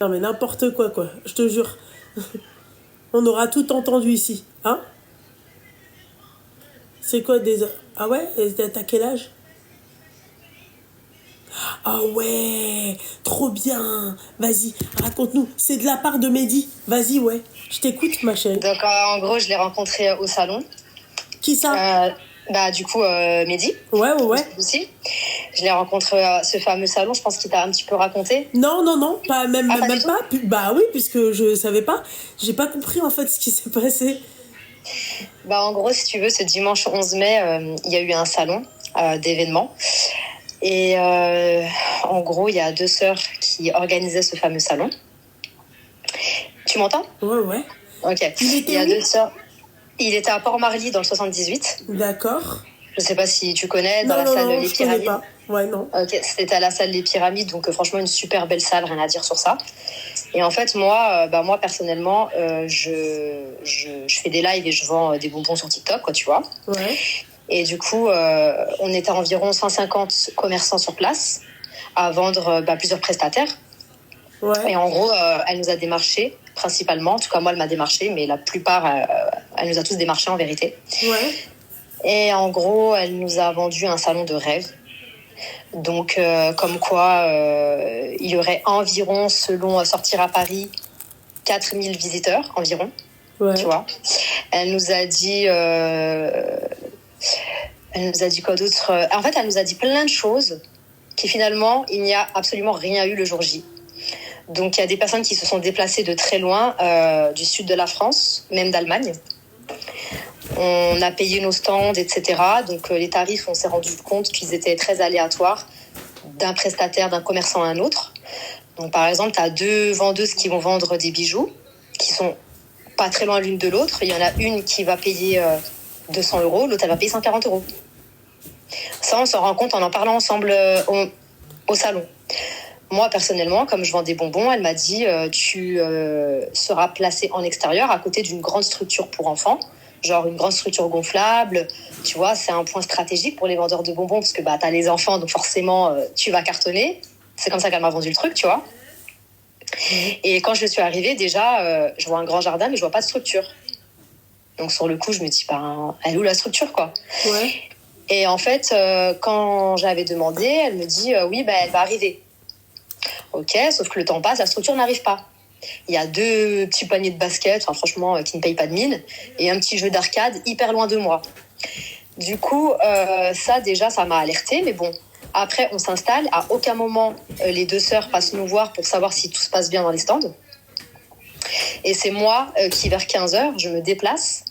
Non mais n'importe quoi, quoi. Je te jure. On aura tout entendu ici. Hein? C'est quoi des... Ah ouais? Et t'as quel âge? Ah ouais! Trop bien! Vas-y, raconte-nous. C'est de la part de Mehdi. Vas-y, ouais. Je t'écoute, ma chérie. Donc, en gros, je l'ai rencontré au salon. Qui ça? Du coup, Mehdi. Ouais, ouais, ouais. Aussi. Je l'ai rencontré à ce fameux salon, je pense qu'il t'a un petit peu raconté. Non, non, non, pas, même, Ah, pas même du tout. pas. Bah oui, puisque je savais pas. J'ai pas compris en fait ce qui s'est passé. En gros, si tu veux, ce dimanche 11 mai, il y a eu un salon d'événements. Et en gros, il y a deux sœurs qui organisaient ce fameux salon. Tu m'entends? Ouais, ouais. Ok. Il y a était deux sœurs. Il était à Port-Marly dans le 78. où? D'accord. Je sais pas si tu connais, dans Non, la non, salle non, Les je connais Pyramides. pas. Ouais, non. Ok, c'était à la salle Les Pyramides, donc franchement une super belle salle, rien à dire sur ça. Et en fait, moi personnellement, je fais des lives et je vends des bonbons sur TikTok, quoi, tu vois. Ouais. Et du coup, on était environ 150 commerçants sur place à vendre plusieurs prestataires. Ouais. Et en gros, elle nous a démarché, principalement. En tout cas, moi, elle m'a démarché, mais la plupart, elle nous a tous démarché en vérité. Ouais. Et en gros, elle nous a vendu un salon de rêve. Donc, comme quoi, il y aurait environ, selon Sortir à Paris, 4000 visiteurs environ. Ouais. Tu vois. Elle nous a dit quoi d'autre? En fait, elle nous a dit plein de choses qui finalement, il n'y a absolument rien eu le jour J. Donc, il y a des personnes qui se sont déplacées de très loin, du sud de la France, même d'Allemagne. On a payé nos stands, etc. Donc, les tarifs, on s'est rendu compte qu'ils étaient très aléatoires d'un prestataire, d'un commerçant à un autre. Donc, par exemple, tu as deux vendeuses qui vont vendre des bijoux qui sont pas très loin l'une de l'autre. Il y en a une qui va payer 200 €, l'autre, elle va payer 140 €. Ça, on s'en rend compte en parlant ensemble au salon. Moi, personnellement, comme je vends des bonbons, elle m'a dit tu seras placé en extérieur à côté d'une grande structure pour enfants, genre une grande structure gonflable. Tu vois, c'est un point stratégique pour les vendeurs de bonbons parce que t'as les enfants, donc forcément, tu vas cartonner. C'est comme ça qu'elle m'a vendu le truc, tu vois. Et quand je suis arrivée, déjà, je vois un grand jardin, mais je vois pas de structure. Donc, sur le coup, je me dis, elle est où la structure, quoi? Ouais. Et en fait, quand j'avais demandé, elle me dit, oui, elle va arriver. Ok, sauf que le temps passe, la structure n'arrive pas. Il y a deux petits paniers de basket, franchement, qui ne payent pas de mine, et un petit jeu d'arcade hyper loin de moi. Du coup, ça, déjà, ça m'a alertée, mais bon. Après, on s'installe. À aucun moment, les deux sœurs passent nous voir pour savoir si tout se passe bien dans les stands. Et c'est moi qui, vers 15h, je me déplace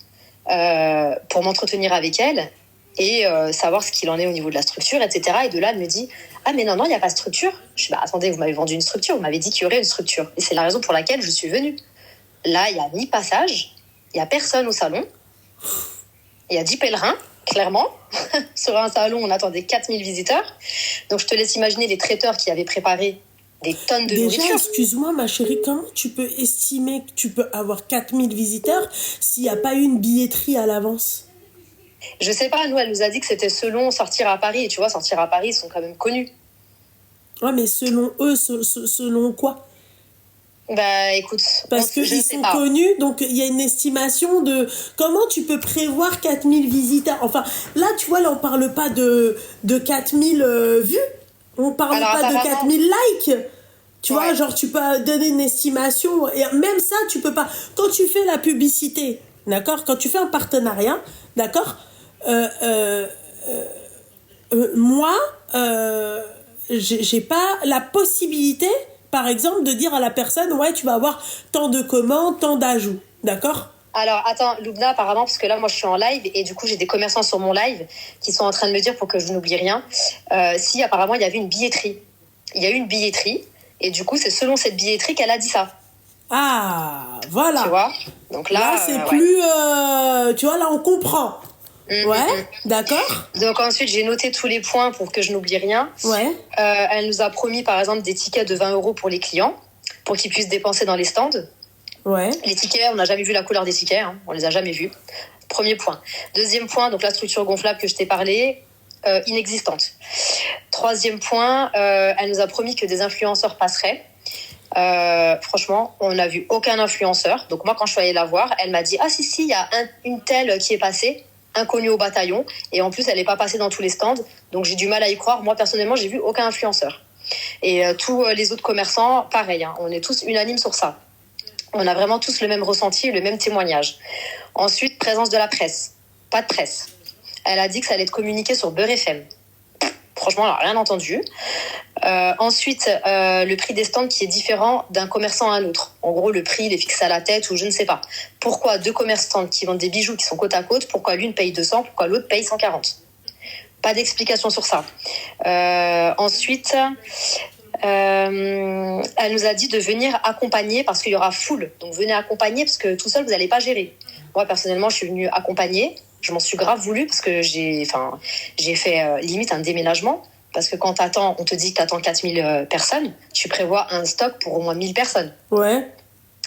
pour m'entretenir avec elle et savoir ce qu'il en est au niveau de la structure, etc. Et de là, elle me dit « Ah, mais non, il n'y a pas de structure ?» Je dis « Attendez, vous m'avez vendu une structure, vous m'avez dit qu'il y aurait une structure. » Et c'est la raison pour laquelle je suis venue. Là, il n'y a ni passage, il n'y a personne au salon. Il y a 10 pèlerins, clairement. Sur un salon, on attendait 4000 visiteurs. Donc, je te laisse imaginer les traiteurs qui avaient préparé des tonnes de nourriture. Déjà, excuse-moi, ma chérie, comment tu peux estimer que tu peux avoir 4000 visiteurs s'il n'y a pas eu une billetterie à l'avance? Je sais pas, nous, elle nous a dit que c'était selon Sortir à Paris. Et tu vois, Sortir à Paris, ils sont quand même connus. Ouais, mais selon eux, selon quoi? Écoute, parce qu'ils sont connus, donc il y a une estimation de comment tu peux prévoir 4000 visiteurs. Enfin, là, tu vois, là, on parle pas de 4000 vues, on parle pas de 4000 likes. Tu vois, genre, tu peux donner une estimation, et même ça, tu peux pas. Quand tu fais la publicité, d'accord, quand tu fais un partenariat, d'accord, moi, j'ai pas la possibilité, par exemple, de dire à la personne, ouais, tu vas avoir tant de commandes, tant d'ajouts, d'accord? Alors, attends, Loubna, apparemment, parce que là, moi, je suis en live et du coup, j'ai des commerçants sur mon live qui sont en train de me dire, pour que je n'oublie rien, si apparemment, il y avait une billetterie. Il y a eu une billetterie et du coup, c'est selon cette billetterie qu'elle a dit ça. Ah, voilà. Tu vois? Donc là, c'est plus... tu vois, là, on comprend. D'accord. Donc ensuite, j'ai noté tous les points pour que je n'oublie rien. Elle nous a promis, par exemple, des tickets de 20 € pour les clients, pour qu'ils puissent dépenser dans les stands. Les tickets, on n'a jamais vu la couleur des tickets, hein, on les a jamais vus. Premier point. Deuxième point, donc la structure gonflable que je t'ai parlé, inexistante. Troisième point, elle nous a promis que des influenceurs passeraient. Franchement, on n'a vu aucun influenceur. Donc moi, quand je suis allée la voir, elle m'a dit « Ah si, il y a une telle qui est passée, inconnue au bataillon. Et en plus, elle n'est pas passée dans tous les stands. Donc j'ai du mal à y croire. Moi, personnellement, j'ai vu aucun influenceur. Et tous les autres commerçants, pareil. Hein, on est tous unanimes sur ça. On a vraiment tous le même ressenti, le même témoignage. Ensuite, présence de la presse. Pas de presse. Elle a dit que ça allait être communiqué sur Beurre FM. Franchement, on n'a rien entendu. Ensuite, le prix des stands qui est différent d'un commerçant à un autre. En gros, le prix, il est fixé à la tête ou je ne sais pas. Pourquoi deux commerçants qui vendent des bijoux qui sont côte à côte, pourquoi l'une paye 200, pourquoi l'autre paye 140 ? Pas d'explication sur ça. Ensuite, elle nous a dit de venir accompagner parce qu'il y aura foule. Donc, venez accompagner parce que tout seul, vous n'allez pas gérer. Moi, personnellement, je suis venue accompagner. Je m'en suis grave voulu parce que j'ai fait limite un déménagement. Parce que quand t'attends, on te dit que t'attends 4000 personnes, tu prévois un stock pour au moins 1000 personnes. Ouais.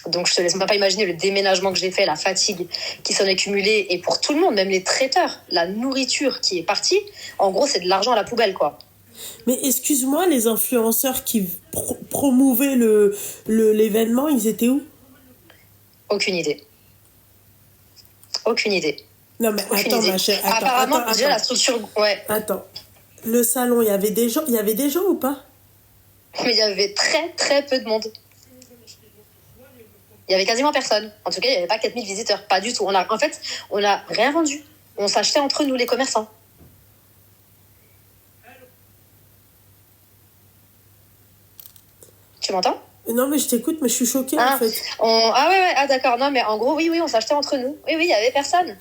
Donc je te laisse même pas imaginer le déménagement que j'ai fait, la fatigue qui s'en est cumulée. Et pour tout le monde, même les traiteurs, la nourriture qui est partie, en gros, c'est de l'argent à la poubelle, quoi. Mais excuse-moi, les influenceurs qui promouvaient l'événement, ils étaient où ? Aucune idée. Aucune idée. Non mais attends, ma chère. Apparemment, déjà la structure... Ouais. Attends. Le salon, il y avait des gens ou pas ? Mais il y avait très très peu de monde. Il y avait quasiment personne. En tout cas, il n'y avait pas 4000 visiteurs. Pas du tout. On n'a rien vendu. On s'achetait entre nous, les commerçants. Tu m'entends ? Non, mais je t'écoute, mais je suis choquée, en fait. Ah, d'accord. Non, mais en gros, oui, on s'achetait entre nous. Oui, il n'y avait personne.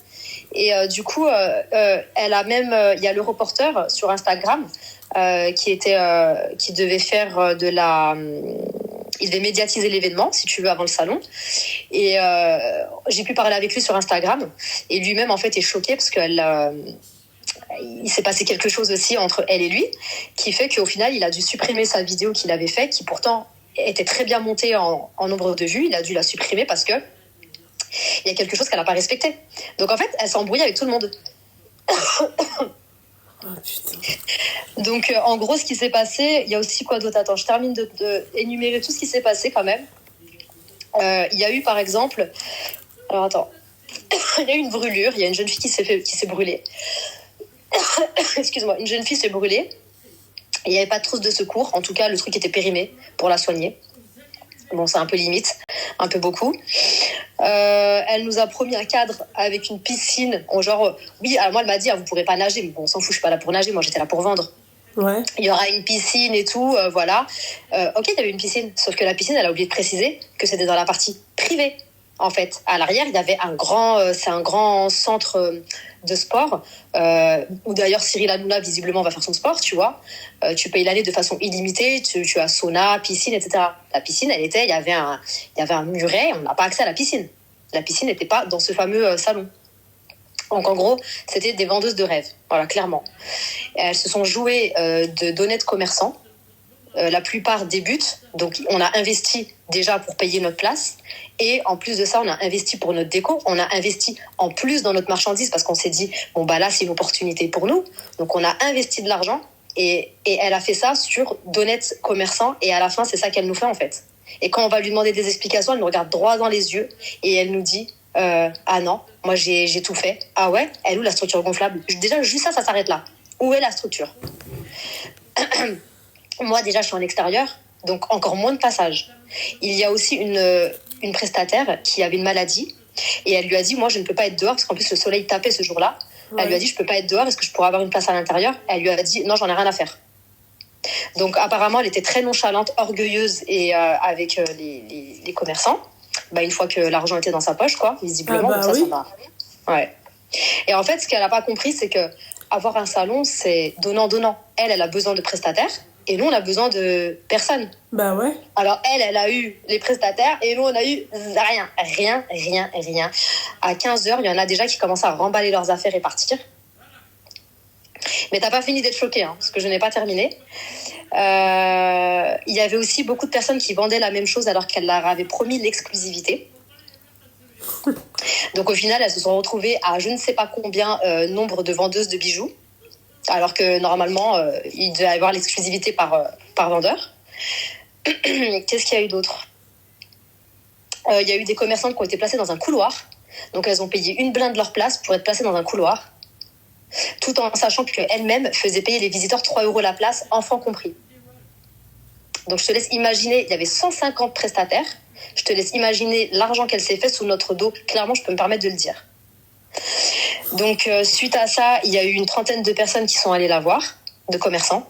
Et du coup, elle a même... Il y a le reporter sur Instagram qui devait faire de la... il devait médiatiser l'événement, si tu veux, avant le salon. Et j'ai pu parler avec lui sur Instagram. Et lui-même, en fait, est choqué parce qu'il s'est passé quelque chose aussi entre elle et lui qui fait qu'au final, il a dû supprimer sa vidéo qu'il avait faite, qui pourtant était très bien montée en nombre de vues. Il a dû la supprimer parce que il y a quelque chose qu'elle n'a pas respecté. Donc en fait, elle s'est embrouillée avec tout le monde. Oh putain. Donc en gros, ce qui s'est passé, il y a aussi quoi d'autre ? Attends, je termine de énumérer tout ce qui s'est passé quand même. Il y a eu par exemple... Alors attends. Il y a eu une brûlure, il y a une jeune fille qui s'est brûlée. Excuse-moi, une jeune fille s'est brûlée. Il n'y avait pas de trousse de secours. En tout cas, le truc était périmé pour la soigner. Bon, c'est un peu limite, un peu beaucoup. Elle nous a promis un cadre avec une piscine. Oui, alors moi, elle m'a dit, vous ne pourrez pas nager. Mais bon, on s'en fout, je ne suis pas là pour nager. Moi, j'étais là pour vendre. Ouais. Il y aura une piscine et tout, voilà. Ok, il y avait une piscine. Sauf que la piscine, elle a oublié de préciser que c'était dans la partie privée. En fait, à l'arrière, il y avait c'est un grand centre de sport où d'ailleurs Cyril Hanouna visiblement va faire son sport, tu vois. Tu payes l'année de façon illimitée, tu as sauna, piscine, etc. La piscine, il y avait un muret, on n'a pas accès à la piscine. La piscine n'était pas dans ce fameux salon. Donc en gros, c'était des vendeuses de rêves, voilà, clairement. Et elles se sont jouées d'honnêtes commerçants. La plupart débutent, donc on a investi déjà pour payer notre place et en plus de ça on a investi pour notre déco, on a investi en plus dans notre marchandise parce qu'on s'est dit bon bah là c'est une opportunité pour nous, donc on a investi de l'argent et elle a fait ça sur d'honnêtes commerçants et à la fin c'est ça qu'elle nous fait en fait. Et quand on va lui demander des explications, elle nous regarde droit dans les yeux et elle nous dit ah non, moi j'ai tout fait. Ah ouais, elle où la structure gonflable? Déjà juste ça s'arrête là. Où est la structure? Moi, déjà, je suis en extérieur, donc encore moins de passage. Il y a aussi une prestataire qui avait une maladie et elle lui a dit, moi, je ne peux pas être dehors parce qu'en plus, le soleil tapait ce jour-là. Ouais. Elle lui a dit, je ne peux pas être dehors, est-ce que je pourrais avoir une place à l'intérieur? Elle lui a dit, non, j'en ai rien à faire. Donc, apparemment, elle était très nonchalante, orgueilleuse et avec les commerçants. Bah, une fois que l'argent était dans sa poche, quoi, visiblement. Ah bah donc ça, oui. ça va. Ouais. Et en fait, ce qu'elle n'a pas compris, c'est que avoir un salon, c'est donnant-donnant. Elle a besoin de prestataires. Et nous, on a besoin de personne. Bah ouais. Alors, elle a eu les prestataires et nous, on a eu rien. À 15h, il y en a déjà qui commencent à remballer leurs affaires et partir. Mais t'as pas fini d'être choquée, hein, parce que je n'ai pas terminé. Il y avait aussi beaucoup de personnes qui vendaient la même chose alors qu'elle leur avait promis l'exclusivité. Donc, au final, elles se sont retrouvées à je ne sais pas combien nombre de vendeuses de bijoux. Alors que normalement, il devait y avoir l'exclusivité par vendeur. Qu'est-ce qu'il y a eu d'autre? Il y a eu des commerçantes qui ont été placées dans un couloir. Donc, elles ont payé une blinde de leur place pour être placées dans un couloir, tout en sachant qu'elles-mêmes faisaient payer les visiteurs 3 € la place, enfants compris. Donc, je te laisse imaginer, il y avait 150 prestataires. Je te laisse imaginer l'argent qu'elle s'est fait sous notre dos. Clairement, je peux me permettre de le dire. Donc, suite à ça, il y a eu une trentaine de personnes qui sont allées la voir, de commerçants,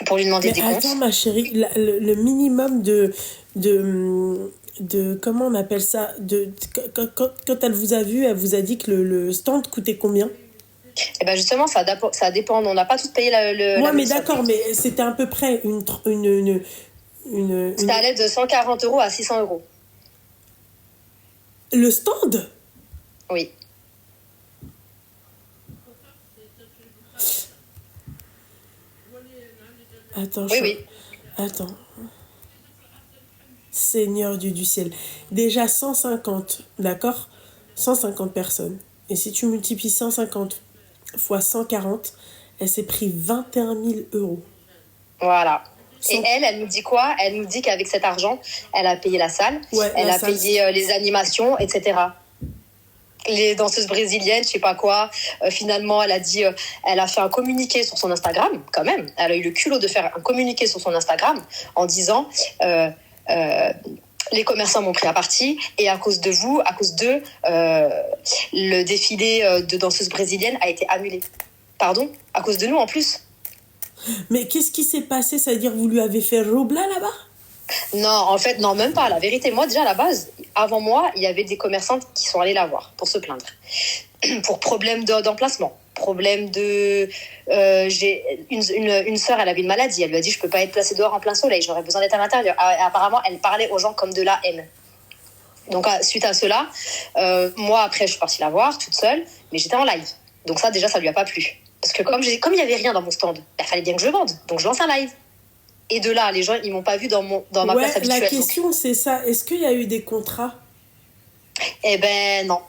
pour lui demander des comptes. Attends, ma chérie, le minimum de comment on appelle ça, quand elle vous a vu, elle vous a dit que le stand coûtait combien? Et ben justement, ça dépend. On n'a pas toutes payé Ouais, mais d'accord, mais c'était à peu près une C'était à l'aide de 140 € à 600 €. Le stand? Oui. Attends, oui. Attends. Seigneur Dieu du ciel. Déjà 150, d'accord? 150 personnes. Et si tu multiplies 150 fois 140, elle s'est pris 21 000 €. Voilà. Et elle nous dit quoi? Elle nous dit qu'avec cet argent, elle a payé la salle, elle a payé les animations, etc. Les danseuses brésiliennes, je sais pas quoi. Finalement, elle a dit, elle a fait un communiqué sur son Instagram, quand même. Elle a eu le culot de faire un communiqué sur son Instagram en disant les commerçants m'ont pris à partie et à cause de vous, à cause d'eux, le défilé de danseuses brésiliennes a été annulé. Pardon? À cause de nous en plus. Mais qu'est-ce qui s'est passé? Ça veut dire que vous lui avez fait robla là-bas? Non, en fait, non, même pas. La vérité, moi, déjà, à la base, avant moi, il y avait des commerçantes qui sont allées la voir pour se plaindre. Pour problème d'emplacement. Problème de... j'ai une sœur, elle avait une maladie. Elle lui a dit, je peux pas être placée dehors en plein soleil. J'aurais besoin d'être à l'intérieur. Apparemment, elle parlait aux gens comme de la haine. Donc, suite à cela, moi, après, je suis partie la voir toute seule, mais j'étais en live. Donc ça, déjà, ça lui a pas plu. Parce que comme il y avait rien dans mon stand, il fallait bien que je vende. Donc, je lance un live. Et de là, les gens, ils m'ont pas vu dans ma place habituelle. La question, c'est ça. Est-ce qu'il y a eu des contrats? Eh ben, non.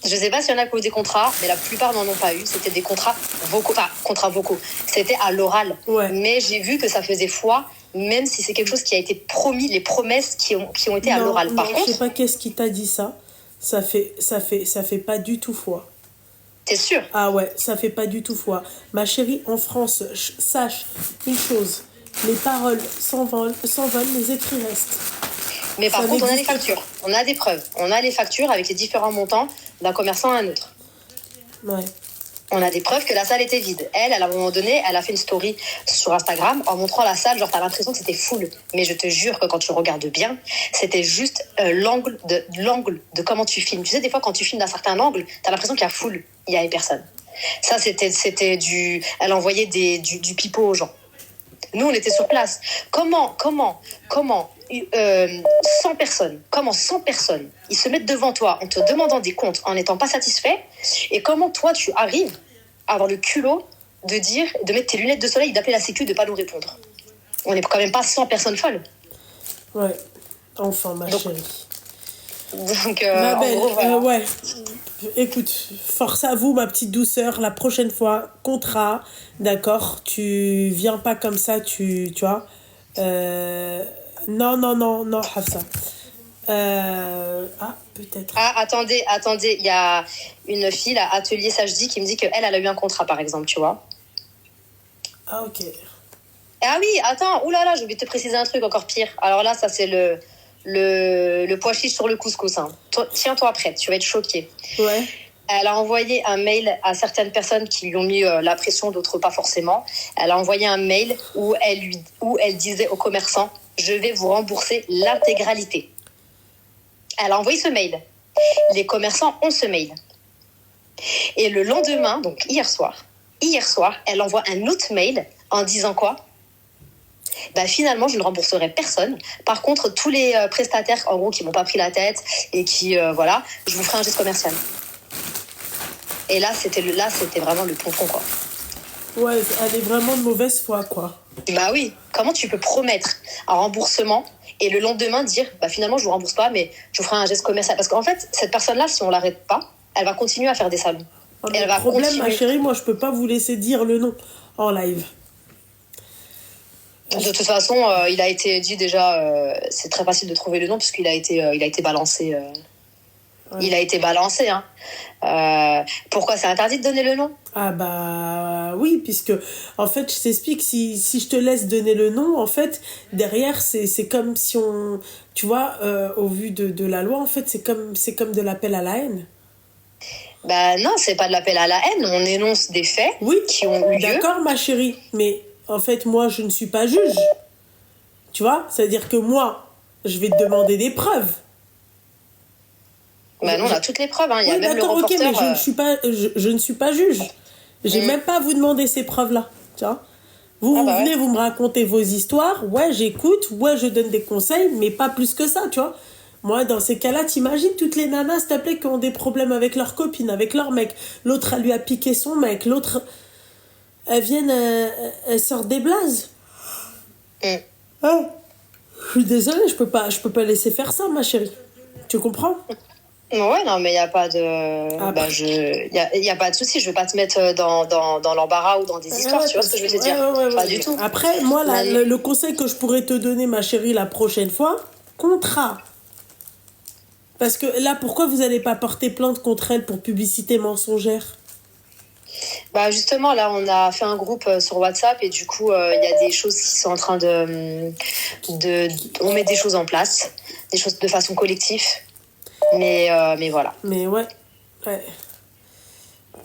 Je sais pas s'il y en a qui ont eu des contrats, mais la plupart n'en ont pas eu. C'était des contrats vocaux. Enfin, contrats vocaux. C'était à l'oral. Ouais. Mais j'ai vu que ça faisait foi, même si c'est quelque chose qui a été promis, les promesses qui ont été à l'oral. Par contre, je sais pas qu'est-ce qui t'a dit ça. Ça fait pas du tout foi. T'es sûr? Ah ouais, ça fait pas du tout foi. Ma chérie, en France, sache une chose. Les paroles s'envolent, les écrits restent. Mais par contre, on a des factures, on a des preuves. On a les factures avec les différents montants d'un commerçant à un autre. Ouais. On a des preuves que la salle était vide. Elle, à un moment donné, elle a fait une story sur Instagram en montrant la salle. Genre, t'as l'impression que c'était full. Mais je te jure que quand tu regardes bien, c'était juste l'angle de comment tu filmes. Tu sais, des fois, quand tu filmes d'un certain angle, t'as l'impression qu'il y a full. Il y avait personne. Ça, c'était du... Elle envoyait du pipeau aux gens. Nous, on était sur place. Comment 100 personnes, ils se mettent devant toi en te demandant des comptes, en n'étant pas satisfait, et comment toi, tu arrives à avoir le culot de mettre tes lunettes de soleil et d'appeler la sécu de ne pas nous répondre. On n'est quand même pas 100 personnes folles. Ouais, enfin, ma chérie. Donc, ma belle, en gros, voilà. ouais. Écoute, force à vous, ma petite douceur. La prochaine fois, contrat, d'accord? Tu viens pas comme ça, tu vois. Non, Hafsa. Peut-être. Ah, attendez, il y a une fille, là, Atelier Sajdi, qui me dit qu'elle a eu un contrat, par exemple, tu vois. Ah, ok. Ah oui, attends, oulala, j'ai oublié de te préciser un truc encore pire. Alors là, ça, c'est le pois chiche sur le couscous. Hein. Tiens-toi prête, tu vas être choquée. Ouais. Elle a envoyé un mail à certaines personnes qui lui ont mis la pression, d'autres pas forcément. Elle a envoyé un mail où elle disait aux commerçants « Je vais vous rembourser l'intégralité ». Elle a envoyé ce mail. Les commerçants ont ce mail. Et le lendemain, donc hier soir, elle envoie un autre mail en disant quoi? Finalement, je ne rembourserai personne. Par contre, tous les prestataires, en gros, qui m'ont pas pris la tête et qui, voilà, je vous ferai un geste commercial. Et là, c'était vraiment le pompon, quoi. Ouais, elle est vraiment de mauvaise foi, quoi. Bah oui. Comment tu peux promettre un remboursement et le lendemain dire, finalement, je vous rembourse pas, mais je vous ferai un geste commercial. Parce qu'en fait, cette personne-là, si on l'arrête pas, elle va continuer à faire des salons. Et elle va problème, continuer. Ma chérie, moi, je peux pas vous laisser dire le nom en live. De toute façon, il a été dit déjà, c'est très facile de trouver le nom puisqu'il il a été balancé. Ouais. Il a été balancé. Hein. Pourquoi c'est interdit de donner le nom? Ah bah oui, puisque en fait, je t'explique, si je te laisse donner le nom, en fait, derrière, c'est comme si on... Tu vois, au vu de la loi, en fait, c'est comme de l'appel à la haine. Bah non, c'est pas de l'appel à la haine, on énonce des faits qui ont eu lieu. D'accord, ma chérie, mais en fait, moi, je ne suis pas juge. Tu vois, c'est-à-dire que moi, je vais te demander des preuves. Bah non, on a toutes les preuves, hein. Il y a même le reporter... mais je ne suis pas juge. J'ai même pas à vous demander ces preuves-là. Tu vois, vous venez, vous me racontez vos histoires, ouais, j'écoute, ouais, je donne des conseils, mais pas plus que ça, tu vois. Moi, dans ces cas-là, t'imagines toutes les nanas, s'il te plaît, qui ont des problèmes avec leur copine, avec leur mec. L'autre, elle lui a piqué son mec. L'autre, elles viennent, elles sortent des blazes. Ah, je suis désolée, je peux pas laisser faire ça, ma chérie. Tu comprends? Ouais, non, mais il n'y a pas de... Bah, y a pas de souci, je ne vais pas te mettre dans l'embarras ou dans des histoires, tu vois ce que je veux te dire? Pas du tout. Après, moi, le conseil que je pourrais te donner, ma chérie, la prochaine fois, contrat. Parce que là, pourquoi vous n'allez pas porter plainte contre elle pour publicité mensongère? Bah justement, là, on a fait un groupe sur WhatsApp et du coup, il y a des choses qui sont en train on met des choses en place, des choses de façon collective. Mais voilà. Mais ouais.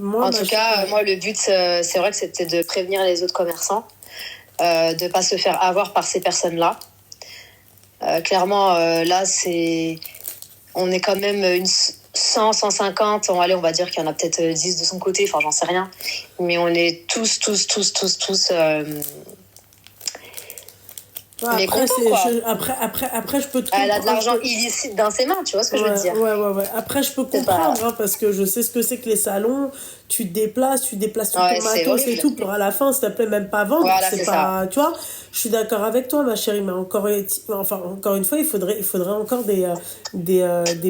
Moi, en tout cas, moi, le but, c'est vrai que c'était de prévenir les autres commerçants, de ne pas se faire avoir par ces personnes-là. Clairement, là, on est quand même une 100, 150. Allez, on va dire qu'il y en a peut-être 10 de son côté, enfin, j'en sais rien. Mais on est tous. Ouais, après, je peux te comprendre. Elle a de l'argent illicite dans ses mains, tu vois ce que je veux dire? Ouais. Après, je peux comprendre, hein, parce que je sais ce que c'est que les salons. Tu te déplaces tout ton matos et tout pour à la fin, s'il te plaît, même pas vendre. Voilà, c'est pas, tu vois, je suis d'accord avec toi, ma chérie, mais encore une fois, il faudrait encore des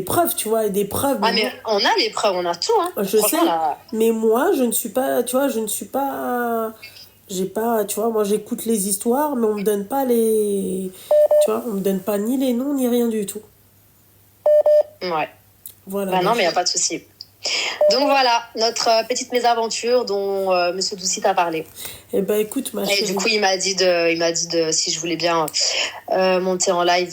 preuves, tu vois, et des preuves. Ah, mais on a les preuves, on a tout, hein. Je sais, mais moi, je ne suis pas, tu vois, j'ai pas, tu vois, moi j'écoute les histoires, mais on me donne pas tu vois, on me donne pas ni les noms, ni rien du tout. Ouais. Voilà. Bah non, mais y a pas de souci. Donc voilà, notre petite mésaventure dont Monsieur Doucy t'a parlé. Eh ben écoute, ma chérie. Et du coup, il m'a dit de si je voulais bien monter en live,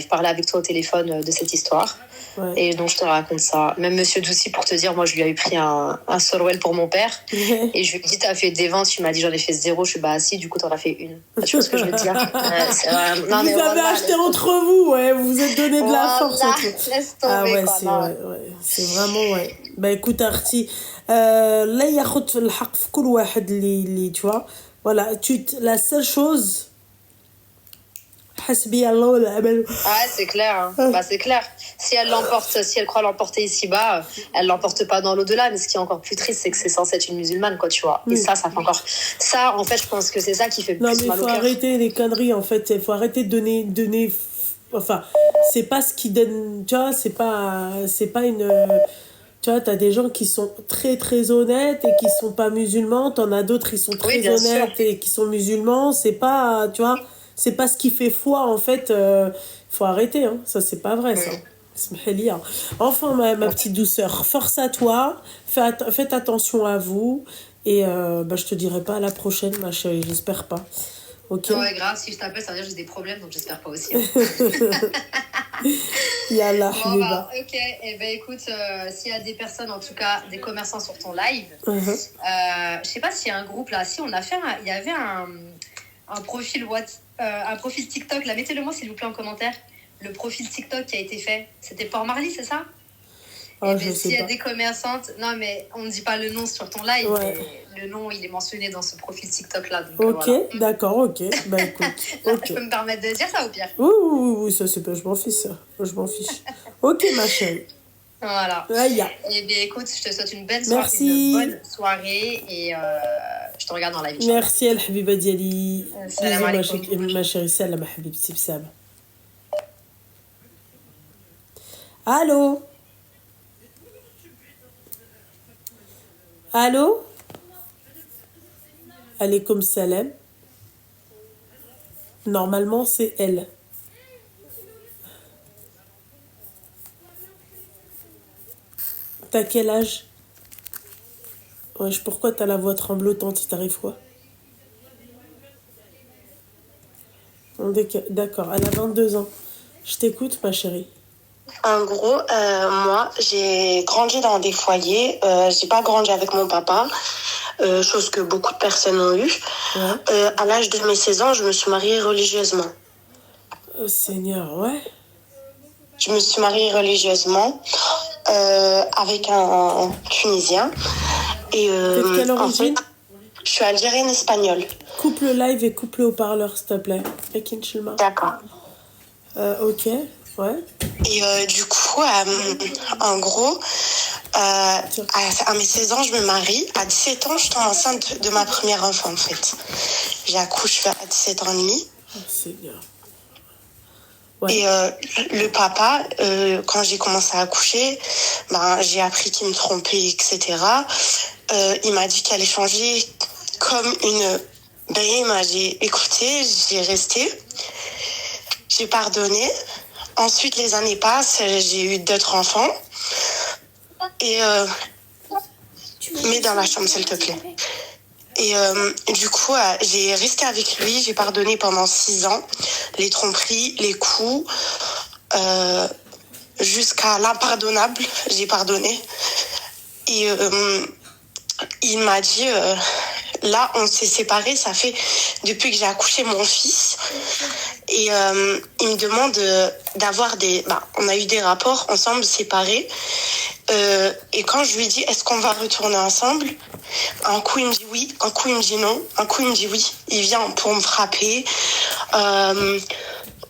parler avec toi au téléphone de cette histoire. Ouais. Et donc, je te raconte ça. Même Monsieur Doucy, pour te dire, moi, je lui avais pris un Solwell pour mon père. Et je lui ai dit, t'as fait des ventes? Il m'a dit, j'en ai fait 0. Je suis si, du coup, t'en as fait 1. Tu vois ce que je veux dire? Vous avez acheté entre vous, ouais. Vous vous êtes donné de la force. Laisse tomber, c'est vraiment, ouais. Bah, écoute, Arti, là, il y a le haq في كل واحد اللي tu vois. Voilà, la seule chose... Ah, c'est clair. Hein. Bah, c'est clair. Si elle croit l'emporter ici-bas, elle l'emporte pas dans l'au-delà. Mais ce qui est encore plus triste, c'est que c'est censé être une musulmane, quoi, tu vois. Et ça fait encore... Ça, en fait, je pense que c'est ça qui fait plus mal au cœur. Non, mais il faut arrêter les conneries, en fait. Il faut arrêter de donner... Enfin, c'est pas ce qui donne... Tu vois, c'est pas une... Tu vois, t'as des gens qui sont très, très honnêtes et qui sont pas musulmans. T'en as d'autres qui sont très honnêtes et qui sont musulmans. C'est pas... Tu vois... C'est pas ce qui fait foi, en fait. Faut arrêter, hein. Ça, c'est pas vrai, ça. Enfin, ma petite douceur, force à toi. Faites attention à vous. Et je te dirai pas à la prochaine, ma chérie. J'espère pas. Ok. Ouais, grave. Si je t'appelle, ça veut dire que j'ai des problèmes, donc j'espère pas aussi. Hein. Yallah, ok. Eh ben, écoute, s'il y a des personnes, en tout cas, des commerçants sur ton live, je sais pas s'il y a un groupe là. Si, il y avait un profil un profil TikTok, là, mettez-le moi s'il vous plaît en commentaire. Le profil TikTok qui a été fait, c'était Port Marly, c'est ça? Oh, s'il y a des commerçantes, non mais on ne dit pas le nom sur ton live, mais le nom il est mentionné dans ce profil TikTok là. Donc, ok, voilà. D'accord, ok. Bah écoute. Là, je peux me permettre de dire ça au pire. Oui, ça c'est pas, je m'en fiche ça. Je m'en fiche. Ok, ma chérie. Voilà. Et bien écoute, je te souhaite une bonne soirée et je te regarde dans la vie. Merci El Habiba Diali. Salam alaikum. Ma chérie, salam habibti bsam. Allô? Alaikum salam. Normalement, c'est elle. T'as quel âge? Wesh, pourquoi t'as la voix tremblotante? Il t'arrive quoi? D'accord, elle a 22 ans. Je t'écoute, ma chérie. En gros, moi, j'ai grandi dans des foyers. J'ai pas grandi avec mon papa, chose que beaucoup de personnes ont eu. Ouais. À l'âge de mes 16 ans, je me suis mariée religieusement. Oh, Seigneur, ouais. Je me suis mariée religieusement avec un Tunisien. Et T'es de quelle origine? en fait, je suis algérienne espagnole. Coupe le live et coupe le haut-parleur, s'il te plaît. Mekin Chilma. D'accord. Ok, ouais. Et du coup, en gros, à mes 16 ans, je me marie. À 17 ans, je tombe enceinte de ma première enfant, en fait. J'ai accouché à 17 ans et demi. Oh, Seigneur. Ouais. Et le papa, quand j'ai commencé à accoucher, j'ai appris qu'il me trompait, etc. Il m'a dit qu'il allait changer comme une... il m'a dit, écoutez, j'ai resté, j'ai pardonné. Ensuite, les années passent, j'ai eu d'autres enfants. Et... mets dans la chambre, s'il te plaît. Et du coup, j'ai resté avec lui, j'ai pardonné pendant 6 ans. Les tromperies, les coups, jusqu'à l'impardonnable, j'ai pardonné. Et il m'a dit, là, on s'est séparés, ça fait depuis que j'ai accouché mon fils. Et il me demande d'avoir des... on a eu des rapports ensemble, séparés. Et quand je lui dis, est-ce qu'on va retourner ensemble? Un coup, il me dit oui. Un coup, il me dit non. Un coup, il me dit oui. Il vient pour me frapper.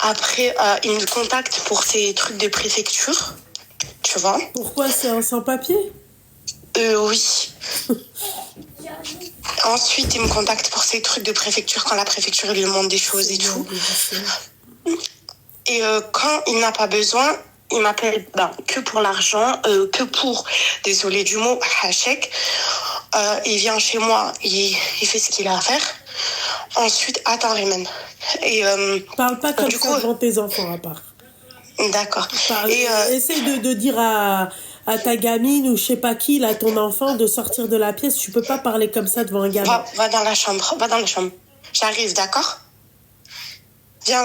Après, il me contacte pour ses trucs de préfecture. Tu vois? Pourquoi? C'est un sans-papier? Oui. Ensuite, il me contacte pour ses trucs de préfecture quand la préfecture lui demande des choses et tout. Et quand il n'a pas besoin, il m'appelle que pour l'argent, que pour, désolé du mot, hachek. Il vient chez moi, il fait ce qu'il a à faire. Ensuite, attends, Rayman. Et parle pas comme ça devant tes enfants, à part. D'accord. Essaye de dire à ta gamine ou je sais pas qui, là, ton enfant, de sortir de la pièce. Tu peux pas parler comme ça devant un gamin. Va dans la chambre, J'arrive, d'accord? Viens,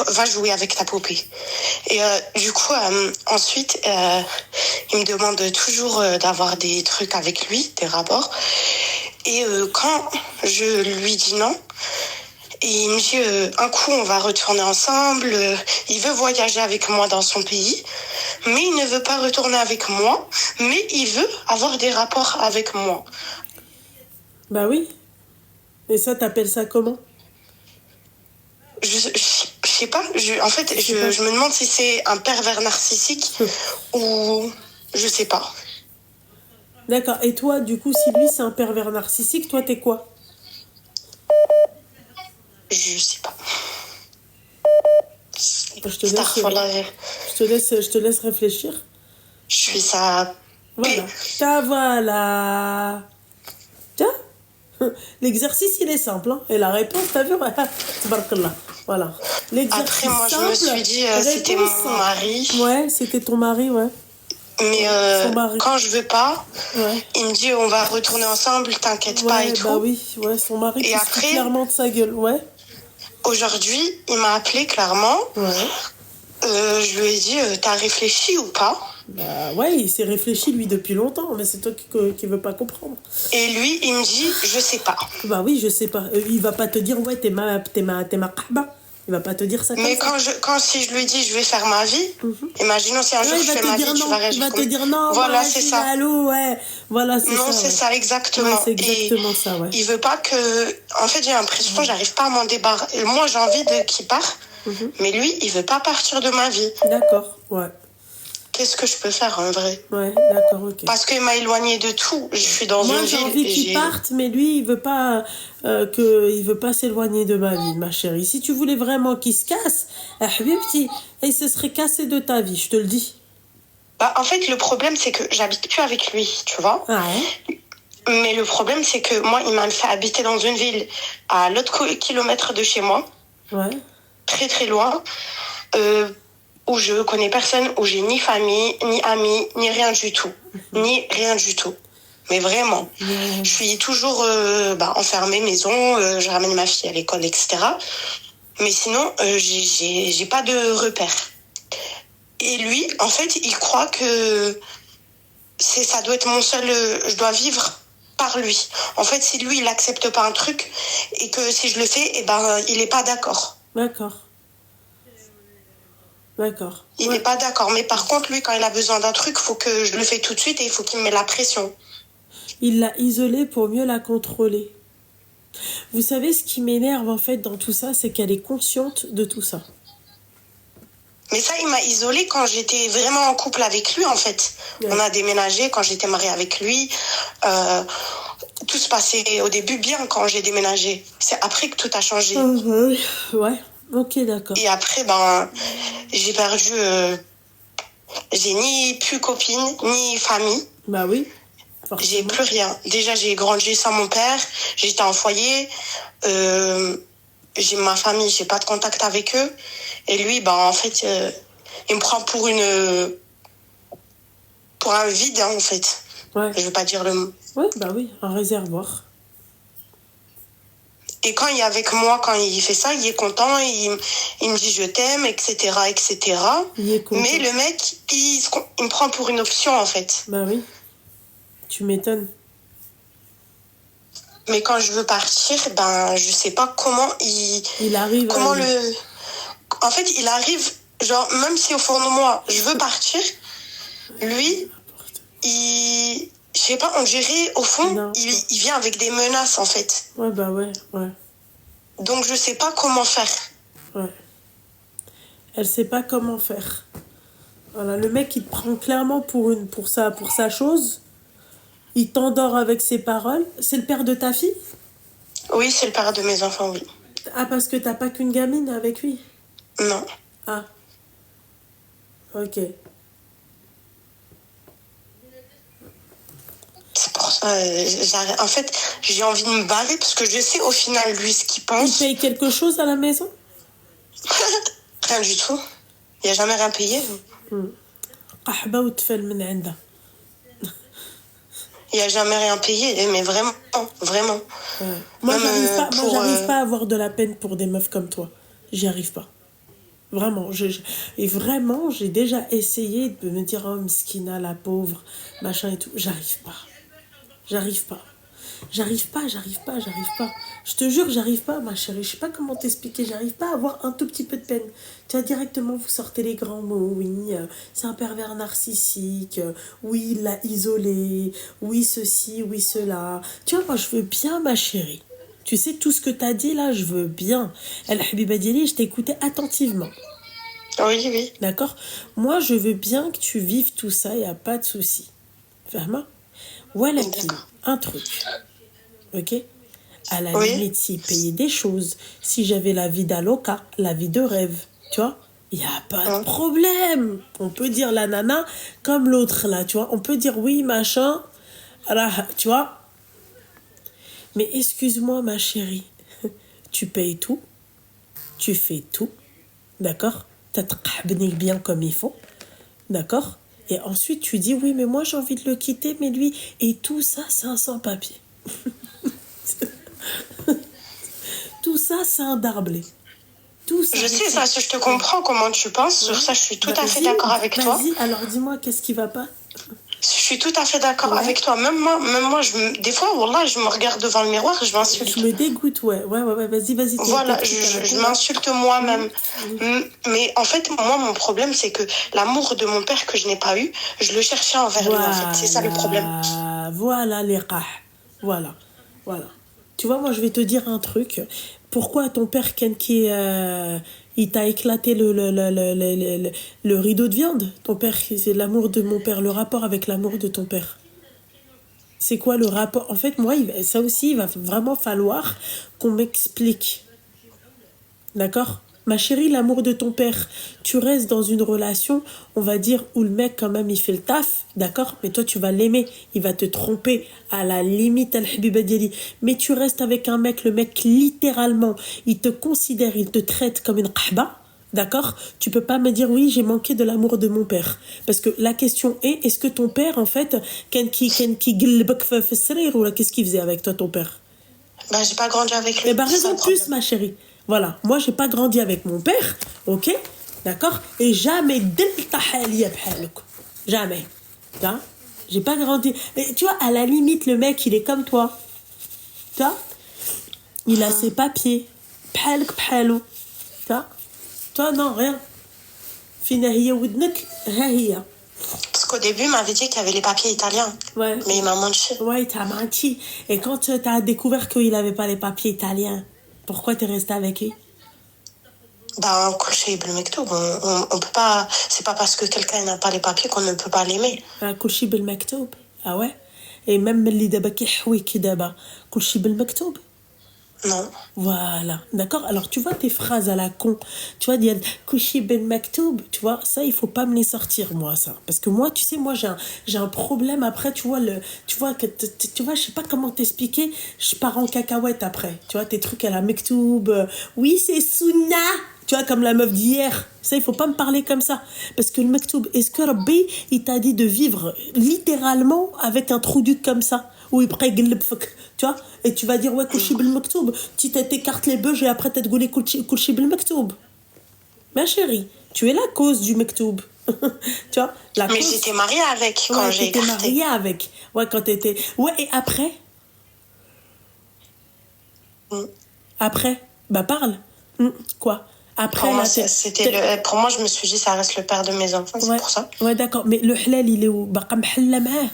va jouer avec ta poupée. Et du coup, ensuite, il me demande toujours d'avoir des trucs avec lui, des rapports. Et quand je lui dis non, il me dit un coup on va retourner ensemble. Il veut voyager avec moi dans son pays, mais il ne veut pas retourner avec moi, mais il veut avoir des rapports avec moi. Bah oui. Et ça, t'appelles ça comment? Je sais pas. En fait, je me demande si c'est un pervers narcissique ou je sais pas. D'accord. Et toi, du coup, si lui c'est un pervers narcissique, toi t'es quoi? Je sais pas. Je te laisse réfléchir. Je suis ça. Voilà. Voilà. Tiens. L'exercice, il est simple. Hein. Et la réponse, t'as vu? Tabarakallah. Voilà. Après, moi, je me suis dit, c'était mon mari. Ouais, c'était ton mari, ouais. Mais quand je veux pas, il me dit, on va retourner ensemble, t'inquiète pas et tout. Bah oui, ouais, son mari et qui après, se fout clairement de sa gueule, ouais. Aujourd'hui, il m'a appelé clairement. Ouais. Je lui ai dit, t'as réfléchi ou pas? Bah ouais, il s'est réfléchi lui depuis longtemps, mais c'est toi qui veux pas comprendre. Et lui, il me dit, je sais pas. Bah oui, je sais pas. Il va pas te dire, ouais, t'es ma qahba. Il va pas te dire ça comme mais ça. Si je lui dis, je vais faire ma vie, imaginons si un jour je fais ma vie, tu vas réagir. Il va te dire non, voilà, c'est ça. Allô, ouais. Voilà, c'est ça. Non, c'est ça, exactement. Ouais, c'est exactement ça, ouais. Il veut pas que... En fait, j'ai l'impression que j'arrive pas à m'en débarrasser. Moi, j'ai envie qu'il parte, mais lui, il veut pas partir de ma vie. D'accord, ouais. Qu'est-ce que je peux faire en vrai? Ouais, d'accord, ok. Parce qu'il m'a éloigné de tout. Je suis dans une ville. Moi, j'ai envie qu'il parte, mais lui, il veut pas s'éloigner de ma vie, ma chérie. Si tu voulais vraiment qu'il se casse, habibti, il se serait cassé de ta vie, je te le dis. En fait, le problème, c'est que j'habite plus avec lui, tu vois. Ah ouais. Mais le problème, c'est que moi, il m'a fait habiter dans une ville à l'autre kilomètre de chez moi. Ouais. très très loin, où je connais personne, où j'ai ni famille, ni amis, ni rien du tout. Ni rien du tout. Mais vraiment. Je suis toujours enfermée maison, je ramène ma fille à l'école, etc. Mais sinon, j'ai pas de repère. Et lui, en fait, il croit que ça doit être mon seul... je dois vivre par lui. En fait, si lui, il accepte pas un truc, et que si je le fais, il est pas d'accord. D'accord. D'accord. Il n'est pas d'accord. Mais par contre, lui, quand il a besoin d'un truc, il faut que je le fais tout de suite et il faut qu'il me mette la pression. Il l'a isolée pour mieux la contrôler. Vous savez, ce qui m'énerve en fait dans tout ça, c'est qu'elle est consciente de tout ça. Mais ça, il m'a isolée quand j'étais vraiment en couple avec lui, en fait. Ouais. On a déménagé quand j'étais mariée avec lui. Tout se passait au début bien quand j'ai déménagé. C'est après que tout a changé. Ouais, ok, d'accord. Et après, j'ai perdu... j'ai ni plus copine, ni famille. Bah oui. Forcément. J'ai plus rien. Déjà, j'ai grandi sans mon père. J'étais en foyer. J'ai ma famille, j'ai pas de contact avec eux. Et lui, en fait, il me prend pour un vide, en fait. Ouais. Je veux pas dire le mot. Ouais, bah oui, un réservoir. Et quand il est avec moi, quand il fait ça, il est content, il me dit je t'aime, etc., etc. Mais le mec, il me prend pour une option, en fait. Bah oui, tu m'étonnes. Mais quand je veux partir, je sais pas comment il arrive. Comment En fait, il arrive, genre, même si au fond de moi, je veux partir, lui, je sais pas, on dirait, au fond, il vient avec des menaces, en fait. Ouais, bah ouais. Donc, je sais pas comment faire. Ouais. Elle sait pas comment faire. Voilà, le mec, il te prend clairement pour sa chose. Il t'endort avec ses paroles. C'est le père de ta fille ? Oui, c'est le père de mes enfants, oui. Ah, parce que t'as pas qu'une gamine avec lui ? Non. Ah. Ok. C'est pour ça, en fait, j'ai envie de me barrer parce que je sais au final, lui, ce qu'il pense. Il paye quelque chose à la maison ? Rien du tout. Il n'a jamais rien payé. Il n'a jamais rien payé, mais vraiment, vraiment. Ouais. Moi, j'arrive pas à avoir de la peine pour des meufs comme toi. J'y arrive pas. Vraiment. Et vraiment, j'ai déjà essayé de me dire, oh, Miskina, la pauvre, machin et tout. J'arrive pas. J'arrive pas. Je te jure, j'arrive pas, ma chérie. Je sais pas comment t'expliquer. J'arrive pas à avoir un tout petit peu de peine. Tu vois, directement, vous sortez les grands mots. Oui, c'est un pervers narcissique. Oui, il l'a isolé. Oui, ceci, oui, cela. Tu vois, moi, je veux bien, ma chérie. Tu sais, tout ce que t'as dit, là, je veux bien. El Habiba Diali, je t'ai écouté attentivement. Oui. D'accord ? Moi, je veux bien que tu vives tout ça. Il n'y a pas de souci. Vraiment ? Voilà, un truc. Ok ? À la limite, s'il payait des choses, si j'avais la vie d'Aloca, la vie de rêve, tu vois, il n'y a pas de problème. On peut dire la nana comme l'autre, là, tu vois. On peut dire oui, machin, tu vois. Mais excuse-moi, ma chérie, tu payes tout, tu fais tout, d'accord ? T'as bien comme il faut, d'accord ? Et ensuite, tu dis, oui, mais moi, j'ai envie de le quitter, mais lui... Et tout ça, c'est un sans-papier. Tout ça, c'est un darblé. Tout ça, je sais, ça, je te comprends comment tu penses. Sur ça, je suis tout à fait d'accord avec toi. Vas-y, alors dis-moi, qu'est-ce qui va pas ? Je suis tout à fait d'accord avec toi. Même moi des fois, wallah, je me regarde devant le miroir et je m'insulte. Je me dégoûte, ouais. Vas-y. Voilà, je m'insulte moi-même. Mais en fait, moi, mon problème, c'est que l'amour de mon père que je n'ai pas eu, je le cherchais envers lui, en fait. C'est ça le problème. Voilà, les rah. Voilà. Tu vois, moi, je vais te dire un truc. Pourquoi ton père, Kenki, il t'a éclaté le rideau de viande ? Ton père, c'est l'amour de mon père, le rapport avec l'amour de ton père. C'est quoi le rapport ? En fait, moi, ça aussi, il va vraiment falloir qu'on m'explique. D'accord ? Ma chérie, l'amour de ton père, tu restes dans une relation, on va dire, où le mec, quand même, il fait le taf, d'accord? Mais toi, tu vas l'aimer, il va te tromper, à la limite, al-habiba diali. Mais tu restes avec un mec, le mec, littéralement, il te considère, il te traite comme une qahba, d'accord? Tu peux pas me dire, oui, j'ai manqué de l'amour de mon père. Parce que la question est-ce que ton père, en fait, qu'est-ce qu'il faisait avec toi, ton père? Bah, j'ai pas grandi avec lui. Eh ben, raison de plus, ma chérie. Voilà, moi, j'ai pas grandi avec mon père, ok? D'accord? Et jamais, jamais. Tu vois? J'ai pas grandi. Et tu vois, à la limite, le mec, il est comme toi. Tu vois? Il a ses papiers. بحالك بحالو. Tu vois? Toi, non, rien. فينا هي ودنك ها هي. Parce qu'au début, il m'avait dit qu'il y avait les papiers italiens. Ouais. Mais il m'a menti. Ouais, il t'a menti. Et quand tu as découvert qu'il avait pas les papiers italiens, pourquoi t'es resté avec lui? Ben, on peut pas. C'est pas parce que quelqu'un n'a pas les papiers qu'on ne peut pas l'aimer. كل شيء بالمكتوب. Ah ouais? Et même اللي دابا كيحويك دابا كل شيء بالمكتوب. Non. Voilà, d'accord. Alors tu vois tes phrases à la con, tu vois dire couchi ben maktoub, tu vois ça il faut pas me les sortir moi ça, parce que moi tu sais moi j'ai un problème après tu vois tu vois que tu vois je sais pas comment t'expliquer, je pars en cacahuète après, tu vois tes trucs à la maktoub, oui c'est sunna, tu vois comme la meuf d'hier, ça il faut pas me parler comme ça, parce que le maktoub, est-ce que Rabbi il t'a dit de vivre littéralement avec un trou du comme ça? Oui, tu vois, et tu vas dire ouais couchi bil maktoub, tu t'écartes les beuges et après t'as goulé couchi bil maktoub. Ma chérie, tu es la cause du maktoub. Tu vois, la mais cause... j'étais mariée avec quand j'ai écarté. T'étais mariée avec. Ouais, quand t'étais... Ouais, et après? Après? Bah parle. Quoi? Après, pour, là, moi, pour moi, je me suis dit, ça reste le père de mes enfants, c'est pour ça. Ouais, d'accord. Mais le halal, il est où? Baqa mahalla ma'ah.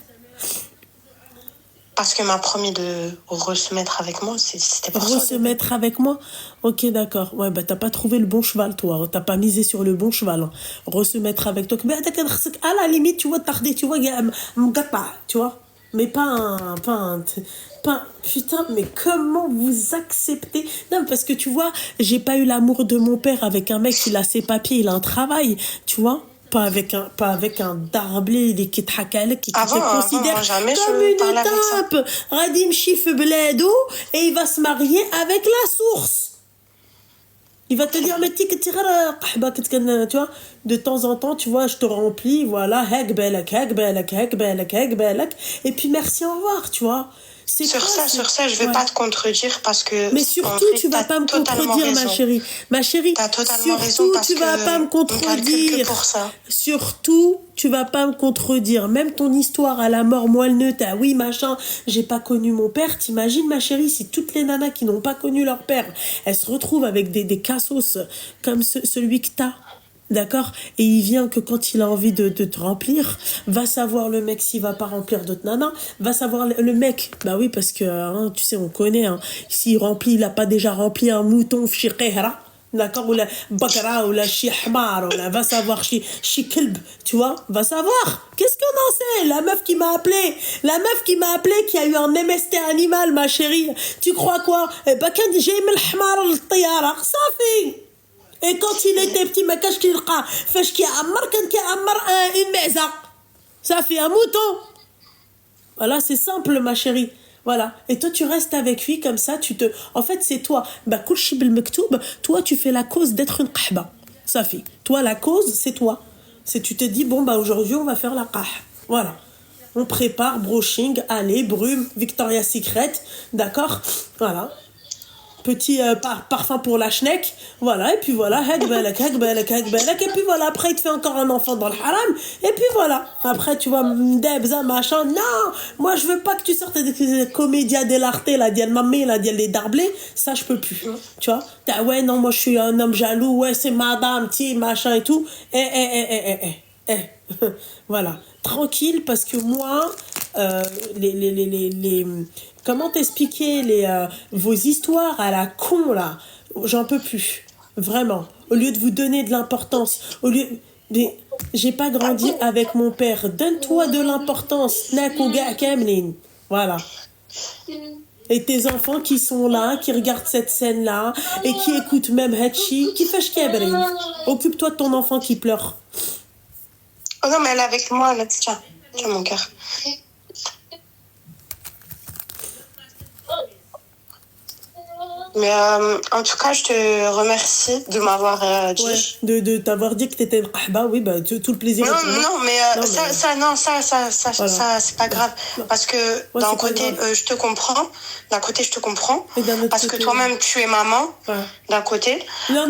Parce que m'a promis de se mettre avec moi, c'était pour ça. Se mettre avec moi? Ok, d'accord. Ouais, bah t'as pas trouvé le bon cheval, toi. T'as pas misé sur le bon cheval. Hein. Se mettre avec toi. Mais à la limite, tu vois, tu vois, tu vois. Mais pas un... Putain, mais comment vous acceptez? Non, parce que tu vois, j'ai pas eu l'amour de mon père avec un mec, il a ses papiers, il a un travail, tu vois. Pas avec un darblé qui te considère comme une tape. Radim chif bledo et il va se marier avec la source. Il va te dire mais tu vois, de temps en temps, tu vois, je te remplis, voilà, et puis merci, au revoir, tu vois. Sur ça, je vais pas te contredire parce que. Mais surtout, tu vas pas me contredire, ma chérie. Ma chérie, t'as totalement raison parce tu vas pas me contredire. Pour ça. Surtout, tu vas pas me contredire. Même ton histoire à la mort moelle-neutre, ah oui, machin, j'ai pas connu mon père. T'imagines, ma chérie, si toutes les nanas qui n'ont pas connu leur père, elles se retrouvent avec des cassos comme celui que t'as. D'accord? Et il vient que quand il a envie de te remplir, va savoir le mec s'il va pas remplir d'autres nanas, va savoir le mec, bah oui, parce que, hein, tu sais, on connaît, hein, s'il remplit, il a pas déjà rempli un mouton fiqehra, d'accord? Ou la bakra, ou la chihmar, ou la va savoir chikelb, tu vois? Va savoir. Qu'est-ce qu'on en sait? La meuf qui m'a appelé, qui a eu un MST animal, ma chérie. Tu crois quoi? Eh ben, quand j'ai mis le hmar, le tiyara, ça fait. Et quand il était petit, ma cache qu'il a fait qu'il a ammar quand il a ammar une maison. Ça fait un mouton. Voilà, c'est simple, ma chérie. Voilà. Et toi, tu restes avec lui comme ça, en fait, c'est toi. Bah, kulchi bil maktoub, toi, tu fais la cause d'être une qahba. Ça fait. Toi, la cause, c'est toi. Tu te dis, bon, bah, aujourd'hui, on va faire la qah. Voilà. On prépare, brushing, allez, brume, Victoria's Secret. D'accord? Voilà. Petit parfum pour la schneck, voilà, et puis voilà, et puis voilà, après il te fait encore un enfant dans le haram, et puis voilà, après tu vois, Debza, machin, non, moi je veux pas que tu sortes des comédias dell'arte, la dienne mamie, la dienne les darblés, ça je peux plus, tu vois, ouais, non, moi je suis un homme jaloux, ouais, c'est madame, ti, machin et tout, voilà, tranquille, parce que moi, comment t'expliquer vos histoires à la con là, j'en peux plus, vraiment. Au lieu de vous donner de l'importance, j'ai pas grandi avec mon père. Donne-toi de l'importance, voilà. Et tes enfants qui sont là, qui regardent cette scène-là, et qui écoutent même Hachi, qui fait Kebrin. Occupe-toi de ton enfant qui pleure. Oh non, mais elle est avec moi, là, tiens. Tiens, mon cœur. Mais en tout cas, je te remercie de m'avoir dit. Ouais, de t'avoir dit que t'étais une qahba, oui, bah, tout le plaisir. Non, mais ça, c'est pas grave. Parce que d'un côté, je te comprends. D'un côté, je te comprends. Parce que toi-même, tu es maman. Ouais. D'un côté. Non.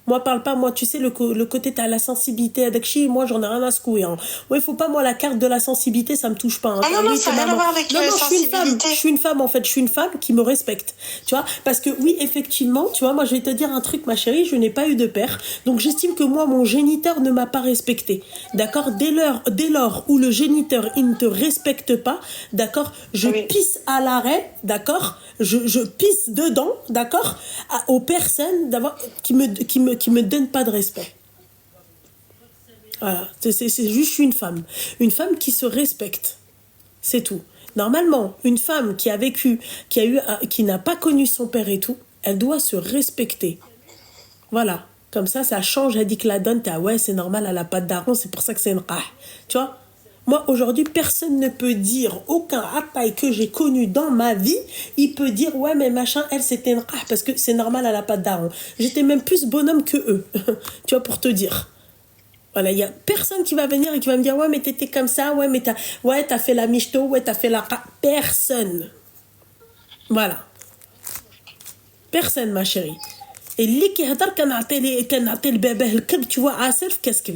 Moi, parle pas, moi, tu sais, le côté, t'as la sensibilité avec chi, moi, j'en ai rien à secouer. Hein. Ouais, faut pas, moi, la carte de la sensibilité, ça me touche pas. Hein. Ah non, ça n'a rien à voir avec la sensibilité. Je suis une femme, en fait, je suis une femme qui me respecte. Tu vois, parce que oui, effectivement, tu vois, moi, je vais te dire un truc, ma chérie, je n'ai pas eu de père. Donc, j'estime que moi, mon géniteur ne m'a pas respecté. D'accord? Dès lors où le géniteur, il ne te respecte pas, d'accord? Je pisse à l'arrêt, d'accord? Je pisse dedans, d'accord? Aux personnes qui me donnent pas de respect. Voilà, c'est juste, je suis une femme qui se respecte, c'est tout. Normalement, une femme qui a vécu, qui n'a pas connu son père et tout, elle doit se respecter. Voilà, comme ça change. Elle dit que la donne, ouais, c'est normal, elle a pas de daron, c'est pour ça que c'est une qah. Tu vois? Moi, aujourd'hui, personne ne peut dire, aucun attaque que j'ai connu dans ma vie, il peut dire, ouais, mais machin, elle, c'était une qah, parce que c'est normal, elle a pas de daron. J'étais même plus bonhomme que eux, tu vois, pour te dire. Voilà, il y a personne qui va venir et qui va me dire, ouais, mais t'étais comme ça, ouais, mais t'as fait la michto, ouais, t'as fait la qah. Personne. Voilà. Personne, ma chérie. Et li qui hadar kan na'ti le bébé le kelb, tu vois, asif qu'est-ce que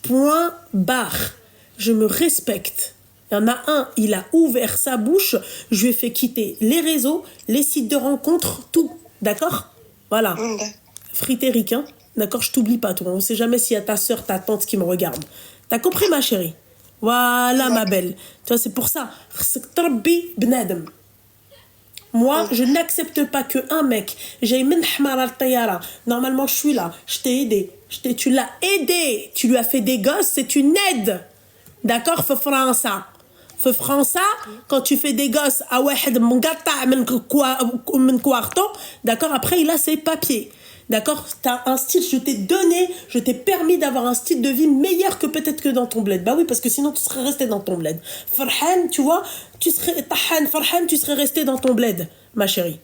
point barre. Je me respecte. Il y en a un, il a ouvert sa bouche, je lui ai fait quitter les réseaux, les sites de rencontres, tout. D'accord? Voilà. Fritérique, hein? D'accord? Je t'oublie pas, toi. On sait jamais s'il y a ta soeur, ta tante qui me regarde. T'as compris, ma chérie? Voilà, ma belle. Tu vois, c'est pour ça. Moi, je n'accepte pas qu'un mec, j'ai min hmar al-tayara. Normalement, je suis là, je t'ai aidé. Tu l'as aidé. Tu lui as fait des gosses, c'est une aide. D'accord? Feu français, quand tu fais des gosses à wahed mgata min quarto, d'accord? Après, il a ses papiers. D'accord? T'as un style, je t'ai permis d'avoir un style de vie meilleur que peut-être que dans ton bled. Bah oui, parce que sinon tu serais resté dans ton bled. Farhan, tu vois, tu serais resté dans ton bled, ma chérie.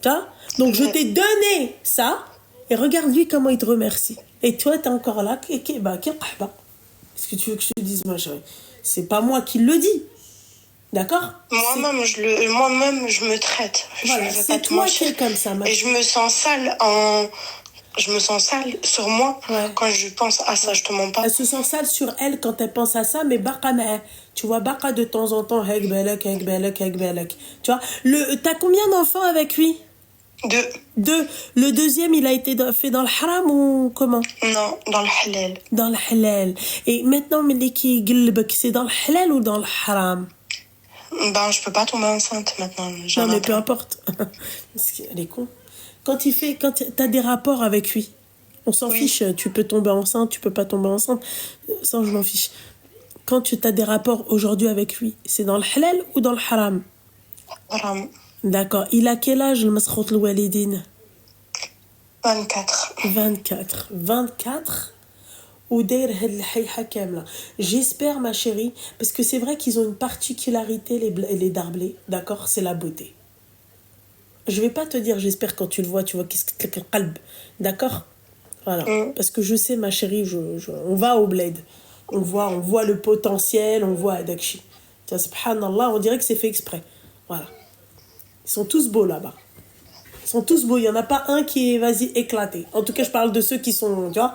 Tu vois? Donc je t'ai donné ça, et regarde lui comment il te remercie. Et toi, t'es encore là, qu'est-ce que tu veux que je te dise, ma chérie? C'est pas moi qui le dis. D'accord? Moi-même, je me traite. Voilà, c'est toi qui es comme ça, et je me sens sale sur moi quand je pense à ça, je te mens pas. Elle se sent sale sur elle quand elle pense à ça, mais tu vois, de temps en temps, tu vois, t'as combien d'enfants avec lui? 2. Le deuxième, il a été fait dans le haram ou comment? Non, dans le halal. Dans le halal. Et maintenant, c'est dans le halal ou dans le haram? Ben, je peux pas tomber enceinte maintenant. Non, mais peu importe. Elle est con. Quand t'as des rapports avec lui, on s'en fiche. Tu peux tomber enceinte, tu peux pas tomber enceinte. Ça, je m'en fiche. Quand tu as des rapports aujourd'hui avec lui, c'est dans le halal ou dans le haram? Haram. D'accord. Il a quel âge, le masrout al-walidin? 24. 24 ou j'espère, ma chérie, parce que c'est vrai qu'ils ont une particularité, les darblés, d'accord? C'est la beauté. Je vais pas te dire j'espère, quand tu le vois, tu vois qu'est-ce que le qalb, d'accord? Voilà. Parce que je sais, ma chérie, on va au bled, on voit le potentiel, on voit Adakshi. Subhanallah, on dirait que c'est fait exprès. Voilà. Ils sont tous beaux là-bas. Ils sont tous beaux. Il n'y en a pas un qui est, vas-y, éclaté. En tout cas, je parle de ceux qui sont, tu vois,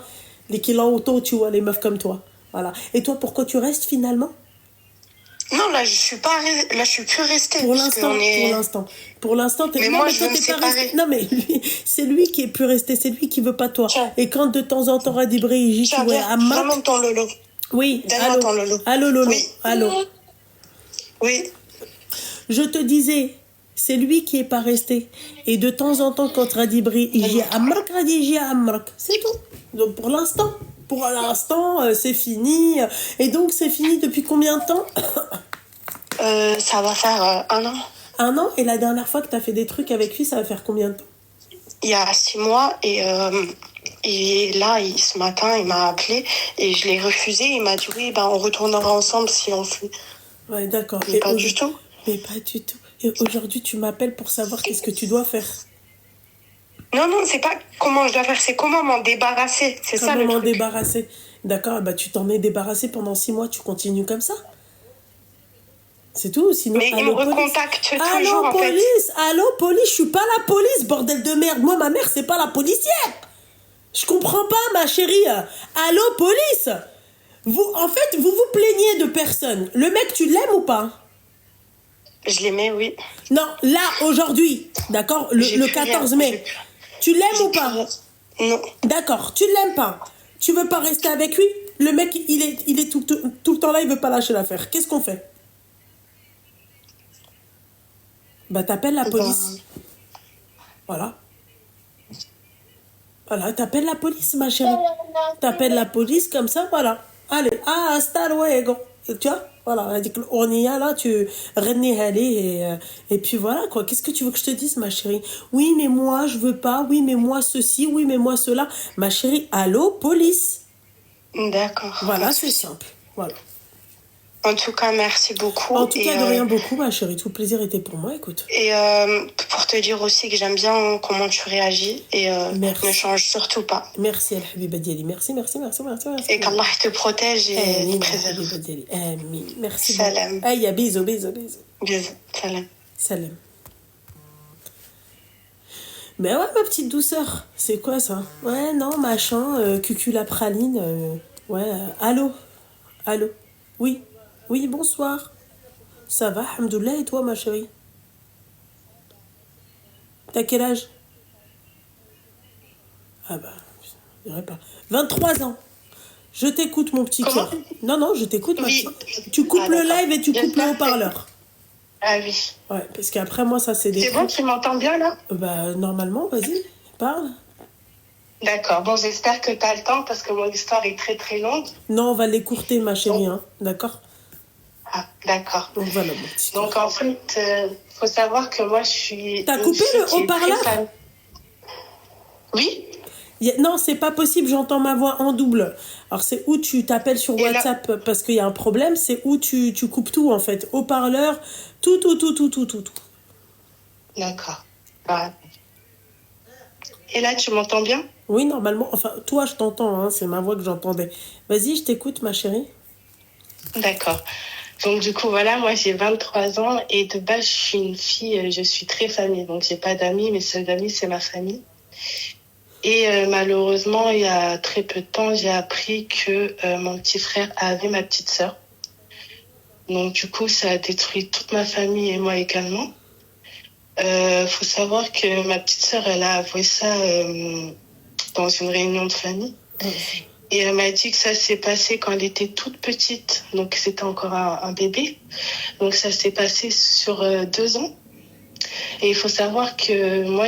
les qui l'ont auto, tu vois, les meufs comme toi. Voilà. Et toi, pourquoi tu restes finalement? Non, là, je suis plus restée. Pour l'instant, mais moi, je veux me séparer. Non, mais c'est lui qui est plus resté. C'est lui qui veut pas toi. Tiens. Et quand de temps en temps, Radibri, il dit, ouais, donne-moi ton lolo. Oui. Donne-moi ton lolo. Allô, lolo. Oui. Allô. Oui. Je te disais, c'est lui qui est pas resté. Et de temps en temps, quand Radibri, il dit Amrak, c'est tout. Donc pour l'instant, c'est fini. Et donc c'est fini depuis combien de temps? Ça va faire 1 an. Un an, et la dernière fois que tu as fait des trucs avec lui, ça va faire combien de temps? Il y a 6 mois, et là, ce matin, il m'a appelé et je l'ai refusé. Il m'a dit oui, on retournera ensemble si on fait. Ouais, d'accord. Mais pas du tout. Mais pas du tout. Et aujourd'hui, tu m'appelles pour savoir qu'est-ce que tu dois faire. Non, c'est pas comment je dois faire, c'est comment m'en débarrasser. C'est ça le truc. Comment m'en débarrasser? D'accord, tu t'en es débarrassé pendant 6 mois, tu continues comme ça? C'est tout, sinon... Mais il me recontacte toujours, en fait. Allô, police, je suis pas la police, bordel de merde. Moi, ma mère, c'est pas la policière. Je comprends pas, ma chérie. Allô, police. En fait, vous vous plaignez de personne. Le mec, tu l'aimes ou pas? Je l'aimais, oui. Non, là, aujourd'hui, d'accord, le 14 mai. Tu l'aimes ou pas? Non. D'accord, tu l'aimes pas. Tu veux pas rester avec lui? Le mec, il est tout le temps là, il veut pas lâcher l'affaire. Qu'est-ce qu'on fait? T'appelles la police. Voilà. Voilà, t'appelles la police, ma chérie. T'appelles la police, comme ça, voilà. Allez, hasta luego. Tu vois? Voilà, on y a là, tu... Et puis voilà, quoi. Qu'est-ce que tu veux que je te dise, ma chérie? Oui, mais moi, je veux pas. Oui, mais moi, ceci. Oui, mais moi, cela. Ma chérie, allô, police. D'accord. Voilà, c'est simple. Voilà. En tout cas, merci beaucoup. En tout cas, de rien beaucoup, ma chérie. Tout le plaisir était pour moi, écoute. Et pour te dire aussi que j'aime bien comment tu réagis et ne change surtout pas. Merci, Al-Habiba Diali. Merci. Et qu'Allah te protège et te préserve. Merci. Salam. Aïe, bisous. Bisous. Salam. Mais ouais, ma petite douceur. C'est quoi, ça? Ouais, non, machin, cucula praline. Allô? Oui, bonsoir. Ça va, alhamdoulilah, et toi, ma chérie? T'as quel âge? Je dirais pas. 23 ans. Je t'écoute, mon petit cœur. Non, je t'écoute, ma chérie. Tu coupes le live et tu coupes le haut-parleur. Ah oui. Ouais, parce qu'après, moi, ça, c'est des... C'est bon, tu m'entends bien, là? Normalement, vas-y, parle. D'accord. Bon, j'espère que tu as le temps parce que mon histoire est très, très longue. Non, on va l'écourter, ma chérie, hein. D'accord? Ah, d'accord. Donc, voilà, mon petit cœur. Donc, en fait, faut savoir que moi, je suis... T'as coupé le haut-parleur? Oui. Non, c'est pas possible, j'entends ma voix en double. Alors, c'est où tu t'appelles sur WhatsApp parce qu'il y a un problème, c'est où tu coupes tout, en fait. Haut-parleur, tout. D'accord. Ouais. Et là, tu m'entends bien? Oui, normalement. Enfin, toi, je t'entends, hein, c'est ma voix que j'entendais. Vas-y, je t'écoute, ma chérie. D'accord. Donc, du coup, voilà, moi, j'ai 23 ans et de base, je suis une fille, je suis très famille. Donc, j'ai pas d'amis, mes seuls amis, c'est ma famille. Et malheureusement, il y a très peu de temps, j'ai appris que mon petit frère avait ma petite sœur. Donc, du coup, ça a détruit toute ma famille et moi également. Faut savoir que ma petite sœur, elle a avoué ça dans une réunion de famille. Et elle m'a dit que ça s'est passé quand elle était toute petite. Donc, c'était encore un bébé. Donc, ça s'est passé sur 2 ans. Et il faut savoir que moi,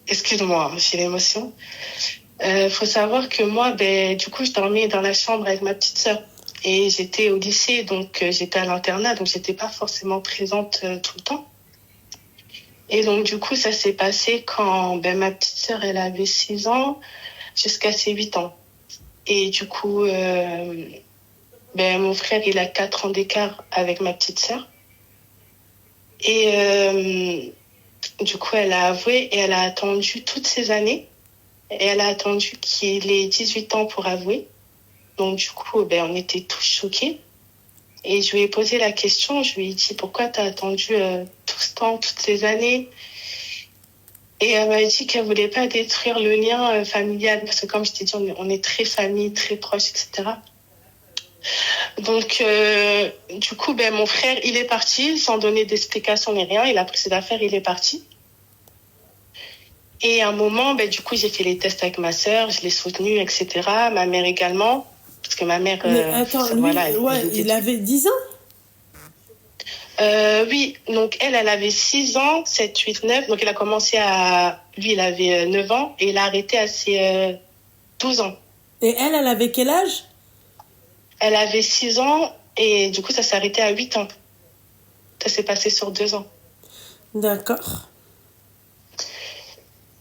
excuse-moi, j'ai l'émotion. Faut savoir que moi, du coup, je dormais dans la chambre avec ma petite sœur. Et j'étais au lycée, donc j'étais à l'internat, donc j'étais pas forcément présente tout le temps. Et donc, du coup, ça s'est passé quand ma petite sœur, elle avait 6 ans jusqu'à ses 8 ans. Et du coup, mon frère, il a 4 ans d'écart avec ma petite sœur. Et du coup, elle a avoué et elle a attendu toutes ces années. Et elle a attendu qu'il ait 18 ans pour avouer. Donc, du coup, on était tous choqués. Et je lui ai posé la question, je lui ai dit, pourquoi tu as attendu tout ce temps, toutes ces années? Et elle m'a dit qu'elle voulait pas détruire le lien familial. Parce que comme je t'ai dit, on est très famille, très proches, etc. Donc, du coup, mon frère, il est parti sans donner d'explication ni rien. Il a pris ses affaires, il est parti. Et à un moment, du coup, j'ai fait les tests avec ma sœur, je l'ai soutenue, etc. Ma mère également. Parce que ma mère... Mais attends, il avait 10 ans? Oui, donc elle avait 6 ans, 7, 8, 9. Donc elle a commencé à... Lui, il avait 9 ans et il a arrêté à ses 12 ans. Et elle avait quel âge? Elle avait 6 ans et du coup, ça s'est arrêté à 8 ans. Ça s'est passé sur 2 ans. D'accord.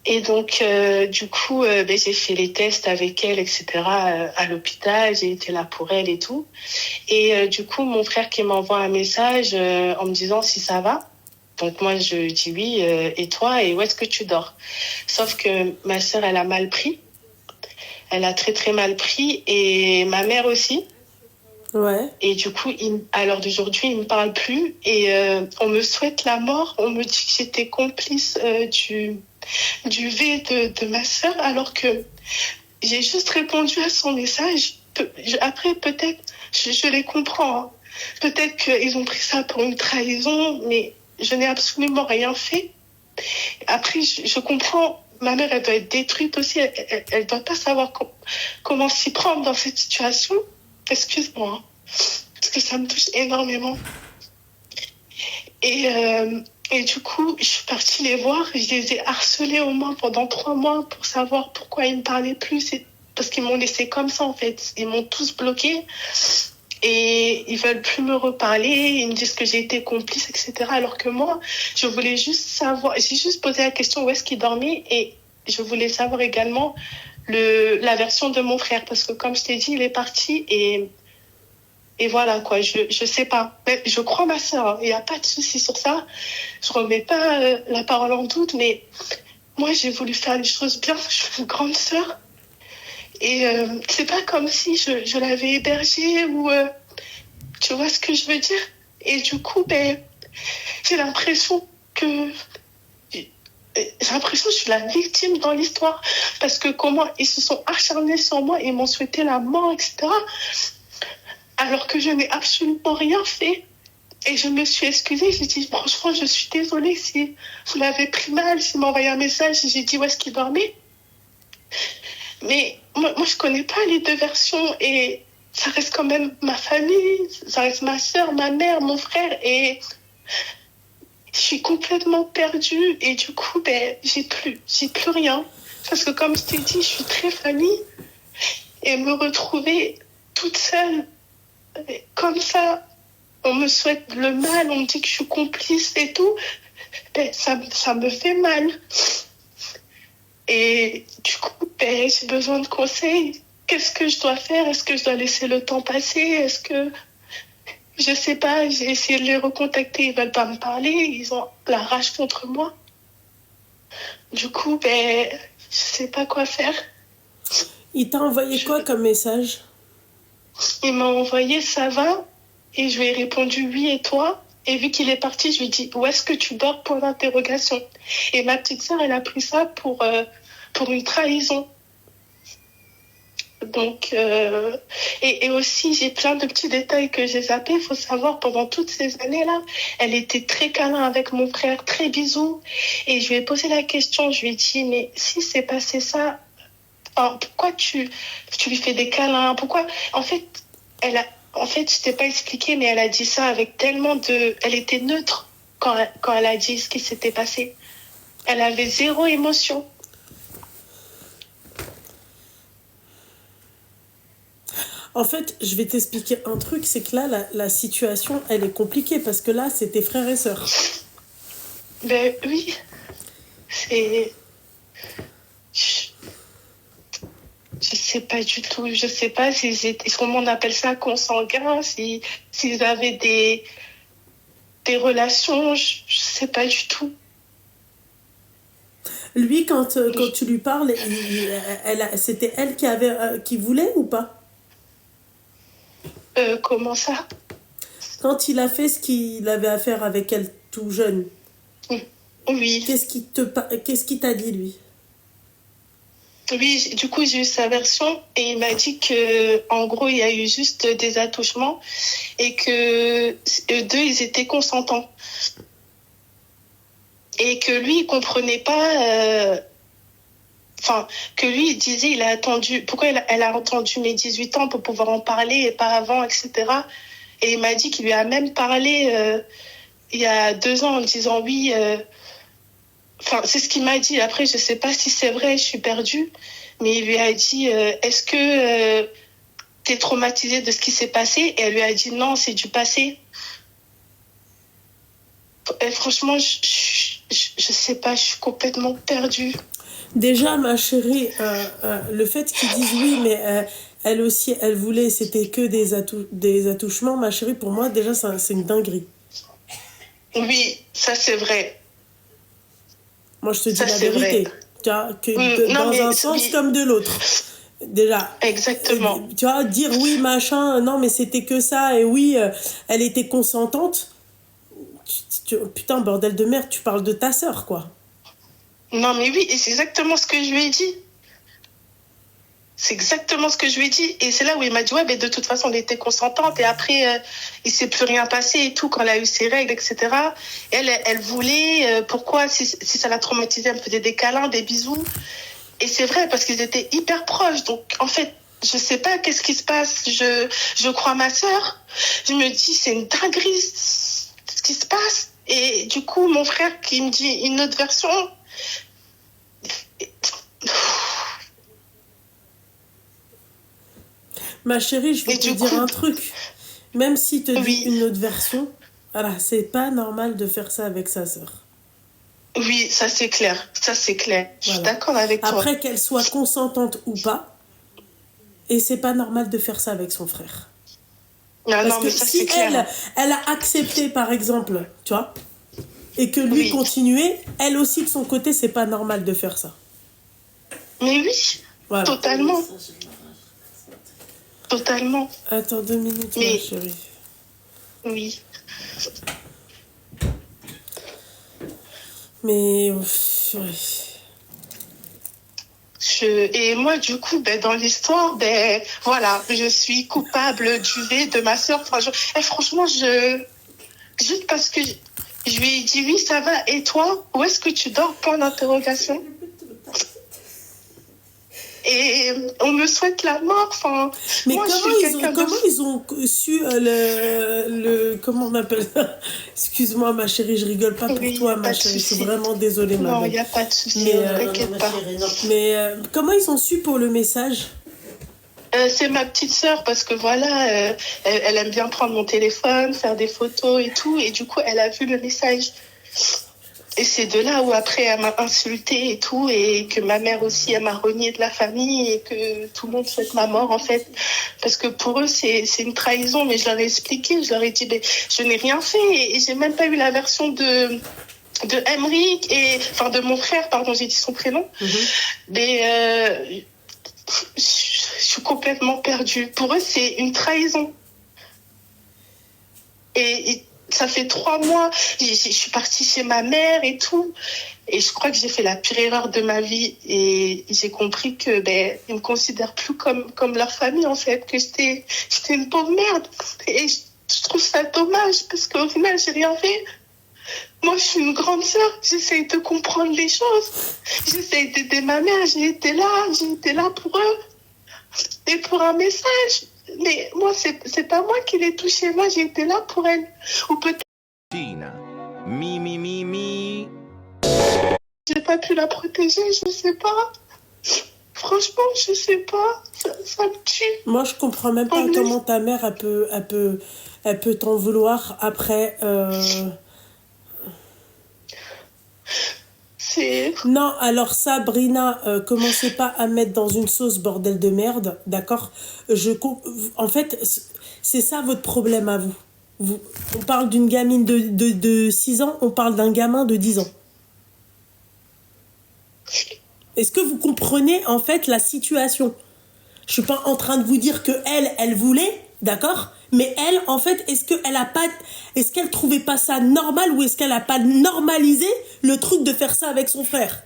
Et donc, du coup, j'ai fait les tests avec elle, etc., à l'hôpital. J'ai été là pour elle et tout. Et du coup, mon frère qui m'envoie un message en me disant si ça va. Donc moi, je dis oui. Et toi, et où est-ce que tu dors? Sauf que ma sœur, elle a mal pris. Elle a très, très mal pris. Et ma mère aussi. Ouais. Et du coup, à l'heure d'aujourd'hui, il me parle plus. Et on me souhaite la mort. On me dit que j'étais complice du V de ma sœur, alors que j'ai juste répondu à son message. Après, peut-être, je les comprends. Hein. Peut-être qu'ils ont pris ça pour une trahison, mais je n'ai absolument rien fait. Après, je comprends. Ma mère, elle doit être détruite aussi. Elle doit pas savoir comment s'y prendre dans cette situation. Excuse-moi, hein, parce que ça me touche énormément. Et du coup, je suis partie les voir. Je les ai harcelés au moins pendant 3 mois pour savoir pourquoi ils me parlaient plus. C'est parce qu'ils m'ont laissé comme ça, en fait. Ils m'ont tous bloqué. Et ils veulent plus me reparler. Ils me disent que j'ai été complice, etc. Alors que moi, je voulais juste savoir. J'ai juste posé la question où est-ce qu'ils dormaient. Et je voulais savoir également la version de mon frère. Parce que comme je t'ai dit, il est parti et voilà, quoi, je sais pas. Mais je crois ma sœur, il n'y a pas de souci sur ça. Je remets pas la parole en doute, mais moi, j'ai voulu faire les choses bien. Je suis une grande sœur. Et c'est pas comme si je l'avais hébergée ou... tu vois ce que je veux dire? Et du coup, j'ai l'impression que... J'ai l'impression que je suis la victime dans l'histoire. Parce que comment ils se sont acharnés sur moi, ils m'ont souhaité la mort, etc., alors que je n'ai absolument rien fait. Et je me suis excusée, j'ai dit franchement, je suis désolée si vous l'avez pris mal, s'il m'a envoyé un message, j'ai dit où est-ce qu'il dormait. Mais moi, je connais pas les 2 versions et ça reste quand même ma famille, ça reste ma sœur, ma mère, mon frère et je suis complètement perdue et du coup, j'ai plus rien. Parce que comme je t'ai dit, je suis très famille et me retrouver toute seule comme ça, on me souhaite le mal, on me dit que je suis complice et tout, ça me fait mal. Et du coup, j'ai besoin de conseils. Qu'est-ce que je dois faire? Est-ce que je dois laisser le temps passer? Est-ce que... Je sais pas, j'ai essayé de les recontacter, ils veulent pas me parler, ils ont la rage contre moi. Du coup, je sais pas quoi faire. Il t'a envoyé quoi comme message? Il m'a envoyé ça va et je lui ai répondu oui et toi. Et vu qu'il est parti, je lui ai dit où est-ce que tu dors pour l'interrogation. Et ma petite sœur, elle a pris ça pour une trahison. Donc et aussi j'ai plein de petits détails que j'ai zappés. Il faut savoir pendant toutes ces années-là, elle était très câlin avec mon frère, très bisous. Et je lui ai posé la question, je lui ai dit mais si c'est passé ça. Alors, pourquoi tu lui fais des câlins? Pourquoi? En fait, je t'ai pas expliqué, mais elle a dit ça avec tellement de... Elle était neutre quand elle a dit ce qui s'était passé. Elle avait 0 émotion. En fait, je vais t'expliquer un truc, c'est que là, la situation, elle est compliquée, parce que là, c'est tes frères et sœurs. Oui, c'est... Je sais pas du tout. Je sais pas comment on appelle ça, consanguin, s'ils avaient des relations, je sais pas du tout. Lui, quand tu lui parles, c'était elle qui voulait ou pas? Comment ça? Quand il a fait ce qu'il avait à faire avec elle tout jeune. Oui. Qu'est-ce qu'il t'a dit, lui? Oui, du coup, j'ai eu sa version et il m'a dit que, en gros, il y a eu juste des attouchements et que eux 2, ils étaient consentants. Et que lui, il comprenait pas... que lui, il disait, il a attendu... Pourquoi elle a attendu mes 18 ans pour pouvoir en parler et pas avant, etc. Et il m'a dit qu'il lui a même parlé il y a 2 ans en disant oui... c'est ce qu'il m'a dit. Après, je sais pas si c'est vrai, je suis perdue. Mais il lui a dit, est-ce que t'es traumatisée de ce qui s'est passé? Et elle lui a dit, non, c'est du passé. Et franchement, je sais pas, je suis complètement perdue. Déjà, ma chérie, le fait qu'ils disent oui, mais elle aussi, elle voulait, c'était que des attouchements, ma chérie, pour moi, déjà, c'est une dinguerie. Oui, ça c'est vrai. Moi, je te dis la vérité. Tu vois, dans un sens comme de l'autre. Déjà. Exactement. Tu vois, dire oui, machin, non, mais c'était que ça, et oui, elle était consentante. Putain, bordel de merde, tu parles de ta sœur, quoi. Non, mais oui, et c'est exactement ce que je lui ai dit. C'est exactement ce que je lui ai dit. Et c'est là où il m'a dit, ouais, mais de toute façon, elle était consentante. Et après, il s'est plus rien passé et tout, quand elle a eu ses règles, etc. Elle voulait, pourquoi, si ça l'a traumatisée, elle me faisait des câlins, des bisous. Et c'est vrai, parce qu'ils étaient hyper proches. Donc, en fait, je sais pas qu'est-ce qui se passe. Je crois ma sœur. Je me dis, c'est une dinguerie ce qui se passe. Et du coup, mon frère qui me dit une autre version. Ma chérie, je vais te dire un truc. Même si te dit une autre version, voilà, c'est pas normal de faire ça avec sa sœur. Oui, ça c'est clair. Ça c'est clair. Je suis d'accord avec toi. Après, qu'elle soit consentante ou pas, et c'est pas normal de faire ça avec son frère. Parce que si elle a accepté, par exemple, tu vois, et que lui continuait, elle aussi de son côté, c'est pas normal de faire ça. Mais oui, voilà. Totalement. Totalement. Attends 2 minutes, ma chérie. Oui. Mais... Et moi, du coup, dans l'histoire, voilà, je suis coupable du V de ma soeur. Enfin, franchement, juste parce que je lui ai dit oui, ça va. Et toi, où est-ce que tu dors? Point d'interrogation. Et on me souhaite la mort. Enfin, mais moi, comment ils ont su comment on appelle ça? Excuse-moi, ma chérie, je rigole pas pour toi, ma chérie. Je suis vraiment désolée, ma belle. Non, il n'y a pas de souci, t'inquiète pas. Mais comment ils ont su pour le message? C'est ma petite sœur parce que voilà, elle aime bien prendre mon téléphone, faire des photos et tout. Et du coup, elle a vu le message. Et c'est de là où après elle m'a insultée et tout, et que ma mère aussi elle m'a renié de la famille et que tout le monde souhaite ma mort en fait, parce que pour eux c'est une trahison. Mais je leur ai expliqué, je leur ai dit je n'ai rien fait et j'ai même pas eu la version de Emric et enfin de mon frère, pardon, j'ai dit son prénom. Mais je suis complètement perdue. Pour eux c'est une trahison et ça fait 3 mois, je suis partie chez ma mère et tout. Et je crois que j'ai fait la pire erreur de ma vie. Et j'ai compris que ils me considèrent plus comme leur famille, en fait. Que j'étais une pauvre merde. Et je trouve ça dommage, parce qu'au final, j'ai rien fait. Moi, je suis une grande sœur. J'essaye de comprendre les choses. J'essaye d'aider ma mère. J'ai été là pour eux. Et pour un message. Mais moi, c'est pas moi qui l'ai touchée. Moi, j'ai été là pour elle. Ou peut-être... J'ai pas pu la protéger, je sais pas. Franchement, je sais pas. Ça me tue. Moi, je comprends même pas comment ta mère, elle peut t'en vouloir après... Non, alors Sabrina, commencez pas à mettre dans une sauce bordel de merde, d'accord? En fait, c'est ça votre problème à vous. On parle d'une gamine de 6 ans, on parle d'un gamin de 10 ans. Est-ce que vous comprenez en fait la situation? Je suis pas en train de vous dire que elle voulait, d'accord? Mais elle, en fait, est-ce qu'elle trouvait pas ça normal ou est-ce qu'elle a pas normalisé le truc de faire ça avec son frère?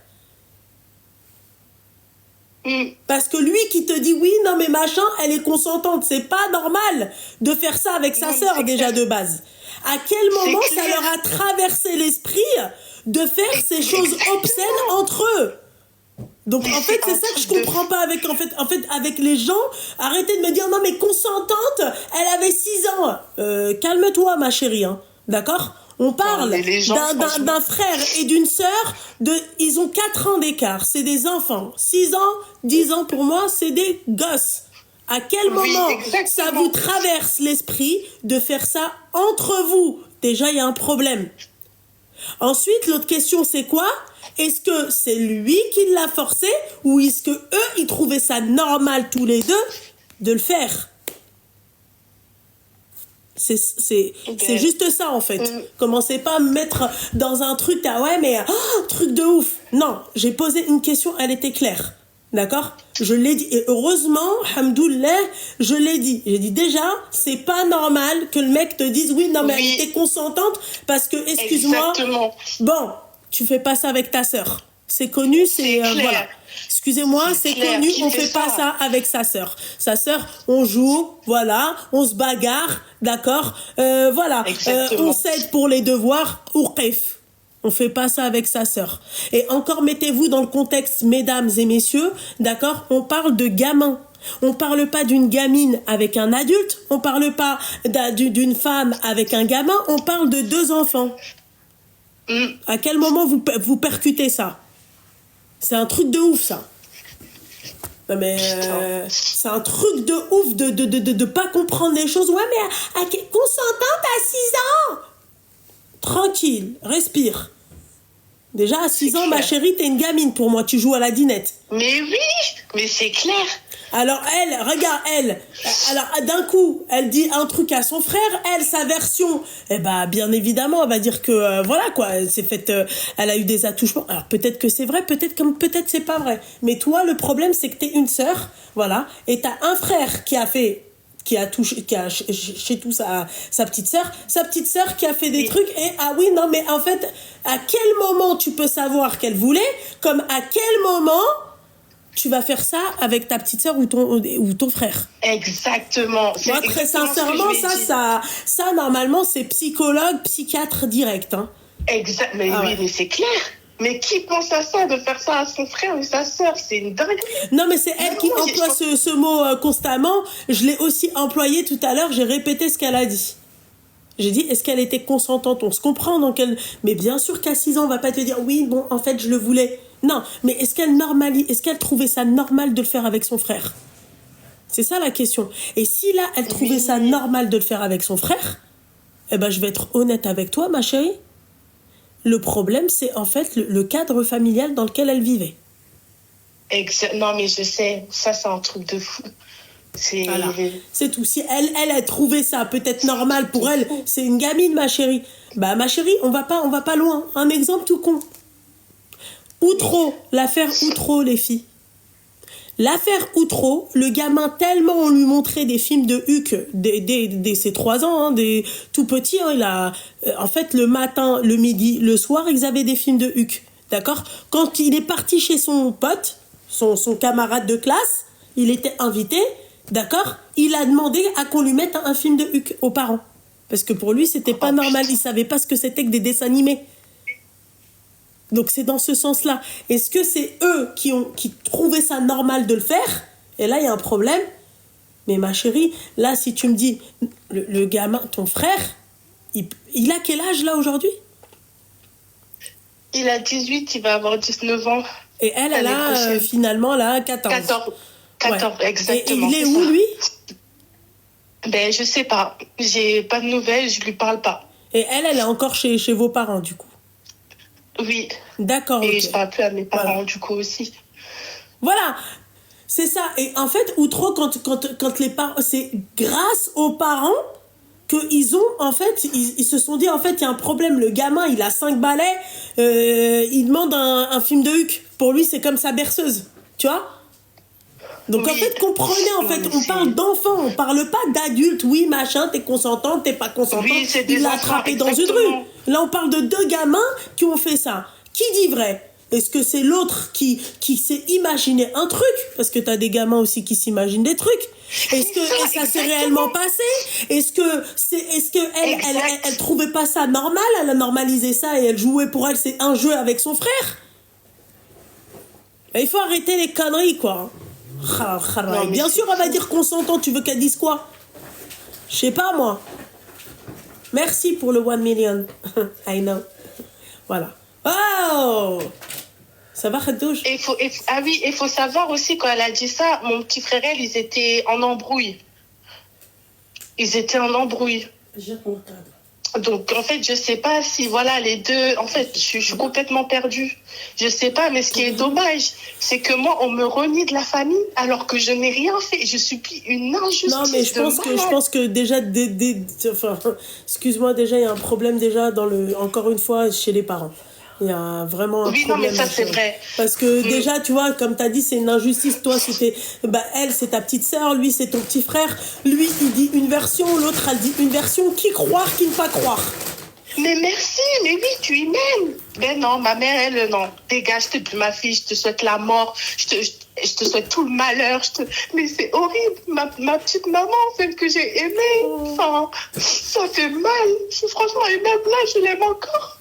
Parce que lui qui te dit oui, non mais machin, elle est consentante, c'est pas normal de faire ça avec sa sœur déjà de base. À quel moment ça leur a traversé l'esprit de faire ces choses obscènes entre eux? Donc en fait c'est ça que je comprends pas avec avec les gens. Arrêtez de me dire non mais consentante, elle avait 6 ans. Calme-toi ma chérie, hein. D'accord? On parle d'un frère et d'une sœur, ils ont 4 ans d'écart, c'est des enfants. 6 ans, 10 ans pour moi, c'est des gosses. À quel moment ça vous traverse l'esprit de faire ça entre vous? Déjà, il y a un problème. Ensuite, l'autre question, c'est quoi? Est-ce que c'est lui qui l'a forcé ou est-ce que eux, ils trouvaient ça normal tous les deux de le faire? C'est juste ça, en fait. Commencez pas à me mettre dans un truc, ouais, mais truc de ouf. Non, j'ai posé une question, elle était claire. D'accord? Je l'ai dit. Et heureusement, hamdoullah, je l'ai dit. J'ai dit déjà, c'est pas normal que le mec te dise oui, non, mais elle était consentante parce que, excuse-moi. Exactement. Bon, tu fais pas ça avec ta sœur. C'est connu, c'est voilà. Excusez-moi, c'est connu, on fait pas ça avec sa sœur. Sa sœur, on joue, voilà, on se bagarre, d'accord, voilà, on s'aide pour les devoirs, ourqef. On fait pas ça avec sa sœur. Et encore, mettez-vous dans le contexte, mesdames et messieurs, d'accord, on parle de gamins. On parle pas d'une gamine avec un adulte, on parle pas d'une femme avec un gamin, on parle de 2 enfants. À quel moment vous percutez ça? C'est un truc de ouf, ça. Non, mais c'est un truc de ouf de pas comprendre les choses. Ouais, mais consentante à 6 ans. Tranquille, respire. Déjà, à 6 ans, ma chérie, t'es une gamine pour moi. Tu joues à la dinette. Mais oui, mais c'est clair. Alors, regarde, alors, d'un coup, elle dit un truc à son frère, sa version, bien évidemment, elle va dire que, voilà, quoi, elle s'est faite, elle a eu des attouchements. Alors, peut-être que c'est vrai, peut-être c'est pas vrai. Mais toi, le problème, c'est que t'es une sœur, voilà, et t'as un frère qui a chez tout sa petite sœur qui a fait des trucs, et oui, non, mais en fait, à quel moment tu peux savoir qu'elle voulait, comme à quel moment tu vas faire ça avec ta petite sœur ou ton frère. Exactement. Moi, très sincèrement, ça, normalement, c'est psychologue, psychiatre direct. Hein. Exact. Mais oui, mais c'est clair. Mais qui pense à ça, de faire ça à son frère ou sa sœur? C'est une dinguerie. Non, mais c'est elle qui emploie ce mot constamment. Je l'ai aussi employé tout à l'heure. J'ai répété ce qu'elle a dit. J'ai dit, est-ce qu'elle était consentante? On se comprend dans quel... Mais bien sûr qu'à 6 ans, on va pas te dire, oui, bon, en fait, je le voulais. Non, mais est-ce qu'elle trouvait ça normal de le faire avec son frère? C'est ça la question. Et si là, elle trouvait ça normal de le faire avec son frère, je vais être honnête avec toi, ma chérie. Le problème, c'est en fait le cadre familial dans lequel elle vivait. Non, mais je sais, ça, c'est un truc de fou. Voilà. C'est tout. Si elle a trouvé ça peut-être normal pour elle, c'est une gamine, ma chérie. Ma chérie, on va pas loin. Un exemple tout con. Outreau, l'affaire Outreau, les filles. L'affaire Outreau, le gamin, tellement on lui montrait des films de Huck dès ses 3 ans, hein, tout petit, hein, il a, en fait, le matin, le midi, le soir, ils avaient des films de Huck, d'accord? Quand il est parti chez son pote, son camarade de classe, il était invité, d'accord? Il a demandé à qu'on lui mette un film de Huck aux parents. Parce que pour lui, c'était pas normal, il savait pas ce que c'était que des dessins animés. Donc c'est dans ce sens-là. Est-ce que c'est eux qui trouvaient ça normal de le faire? Et là, il y a un problème. Mais ma chérie, là, si tu me dis, le gamin, ton frère, il a quel âge là aujourd'hui? Il a 18, il va avoir 19 ans. Et elle a finalement là 14. 14, ouais. Exactement. Et il est où, lui? Je sais pas. J'ai pas de nouvelles, je lui parle pas. Et elle est encore chez vos parents, du coup? Oui. D'accord. Et je parle plus à mes parents, du coup, aussi. Voilà. C'est ça. Et en fait, Outreau, quand les parents... C'est grâce aux parents qu'ils ont, en fait... Ils se sont dit, en fait, il y a un problème. Le gamin, il a 5 balais. Il demande un film de Huck. Pour lui, c'est comme sa berceuse. Tu vois? Donc, en fait, comprenez, en fait, on parle d'enfants, on parle pas d'adultes. Oui, machin, t'es consentante, t'es pas consentante. Oui, c'est il l'a attrapé dans une rue. Là, on parle de 2 gamins qui ont fait ça. Qui dit vrai? Est-ce que c'est l'autre qui s'est imaginé un truc? Parce que t'as des gamins aussi qui s'imaginent des trucs. Est-ce que ça s'est réellement passé? Est-ce que elle trouvait pas ça normal? Elle a normalisé ça et elle jouait pour elle, c'est un jeu avec son frère. Et il faut arrêter les conneries, quoi. Non, bien sûr, elle va dire consentant. Tu veux qu'elle dise quoi? Je sais pas, moi. Merci pour le 1 million. I know. Voilà. Oh! Ça va, Khadouj? Il faut savoir aussi, quand elle a dit ça, mon petit frère, ils étaient en embrouille. Donc, en fait, je sais pas si, voilà, les deux, en fait, je suis complètement perdue. Je sais pas, mais ce qui est dommage, c'est que moi, on me renie de la famille alors que je n'ai rien fait. Je subis une injustice. Non, mais je pense que déjà, enfin, excuse-moi, déjà, il y a un problème déjà encore une fois, chez les parents. Il y a vraiment un problème. Oui, non, mais ça, c'est vrai. Parce que déjà, tu vois, comme tu as dit, c'est une injustice. Toi, elle, c'est ta petite sœur, lui, c'est ton petit frère. Lui, il dit une version, l'autre, elle dit une version. Qui croire, qui ne pas croire? Mais merci, mais oui, tu y m'aimes. Ben non, ma mère, elle, non. Dégage, t'es plus ma fille, je te souhaite la mort, je te souhaite tout le malheur. Mais c'est horrible, ma petite maman, celle que j'ai aimée. Enfin, ça fait mal. Franchement, et même là, je l'aime encore.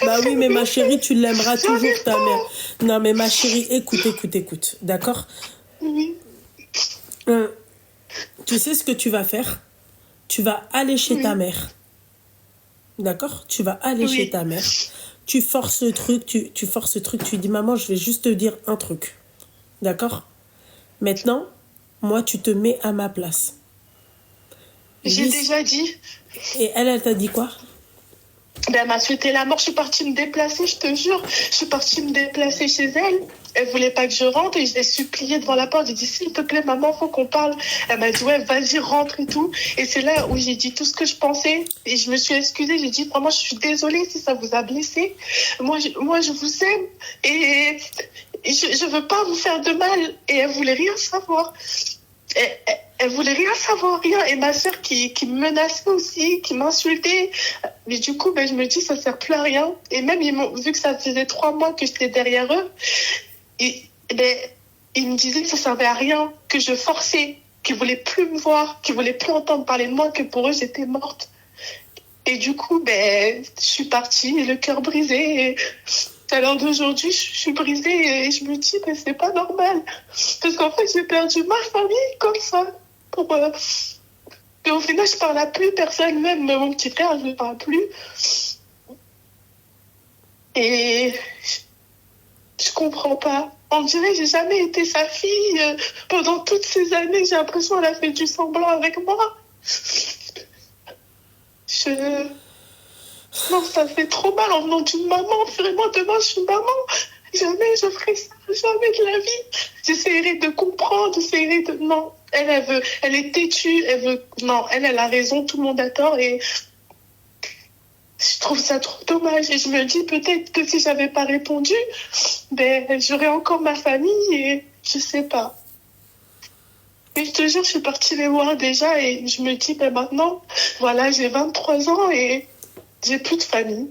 Bah oui, mais ma chérie, tu l'aimeras toujours, ta mère. Non, mais ma chérie, écoute. D'accord? Oui. Tu sais ce que tu vas faire? Tu vas aller chez ta mère. D'accord? Tu vas aller chez ta mère. Tu forces le truc, tu dis, maman, je vais juste te dire un truc. D'accord? Maintenant, moi, tu te mets à ma place. J'ai déjà dit. Et elle t'a dit quoi? Elle m'a souhaité la mort. Je suis partie me déplacer, je te jure. Je suis partie me déplacer chez elle. Elle voulait pas que je rentre et je l'ai supplié devant la porte. J'ai dit, s'il te plaît, maman, faut qu'on parle. Elle m'a dit, ouais, vas-y, rentre et tout. Et c'est là où j'ai dit tout ce que je pensais. Et je me suis excusée. J'ai dit, vraiment, je suis désolée si ça vous a blessé. Moi, je vous aime. Et je veux pas vous faire de mal. Et elle voulait rien savoir. Elle voulait rien savoir, rien. Et ma sœur qui me menaçait aussi, qui m'insultait. Mais du coup, je me dis, ça sert plus à rien. Et même, vu que ça faisait 3 mois que j'étais derrière eux, ils me disaient que ça servait à rien, que je forçais, qu'ils voulaient plus me voir, qu'ils voulaient plus entendre parler de moi, que pour eux, j'étais morte. Et du coup, je suis partie, le cœur brisé. Et à l'heure d'aujourd'hui, je suis brisée et je me dis, c'est pas normal. Parce qu'en fait, j'ai perdu ma famille comme ça. Et au final, je parle à plus personne, même mon petit frère, je ne parle plus. Et je comprends pas. On dirait que j'ai jamais été sa fille. Pendant toutes ces années, j'ai l'impression qu'elle a fait du semblant avec moi. Non, ça fait trop mal en venant d'une maman. Vraiment, demain, je suis maman. Jamais je ferai ça, jamais de la vie. J'essaierai de comprendre, Non, elle est têtue, Non, elle a raison, tout le monde a tort et je trouve ça trop dommage. Et je me dis peut-être que si j'avais pas répondu, j'aurais encore ma famille et je sais pas. Mais je te jure, je suis partie les voir déjà et je me dis, maintenant, voilà, j'ai 23 ans et j'ai plus de famille.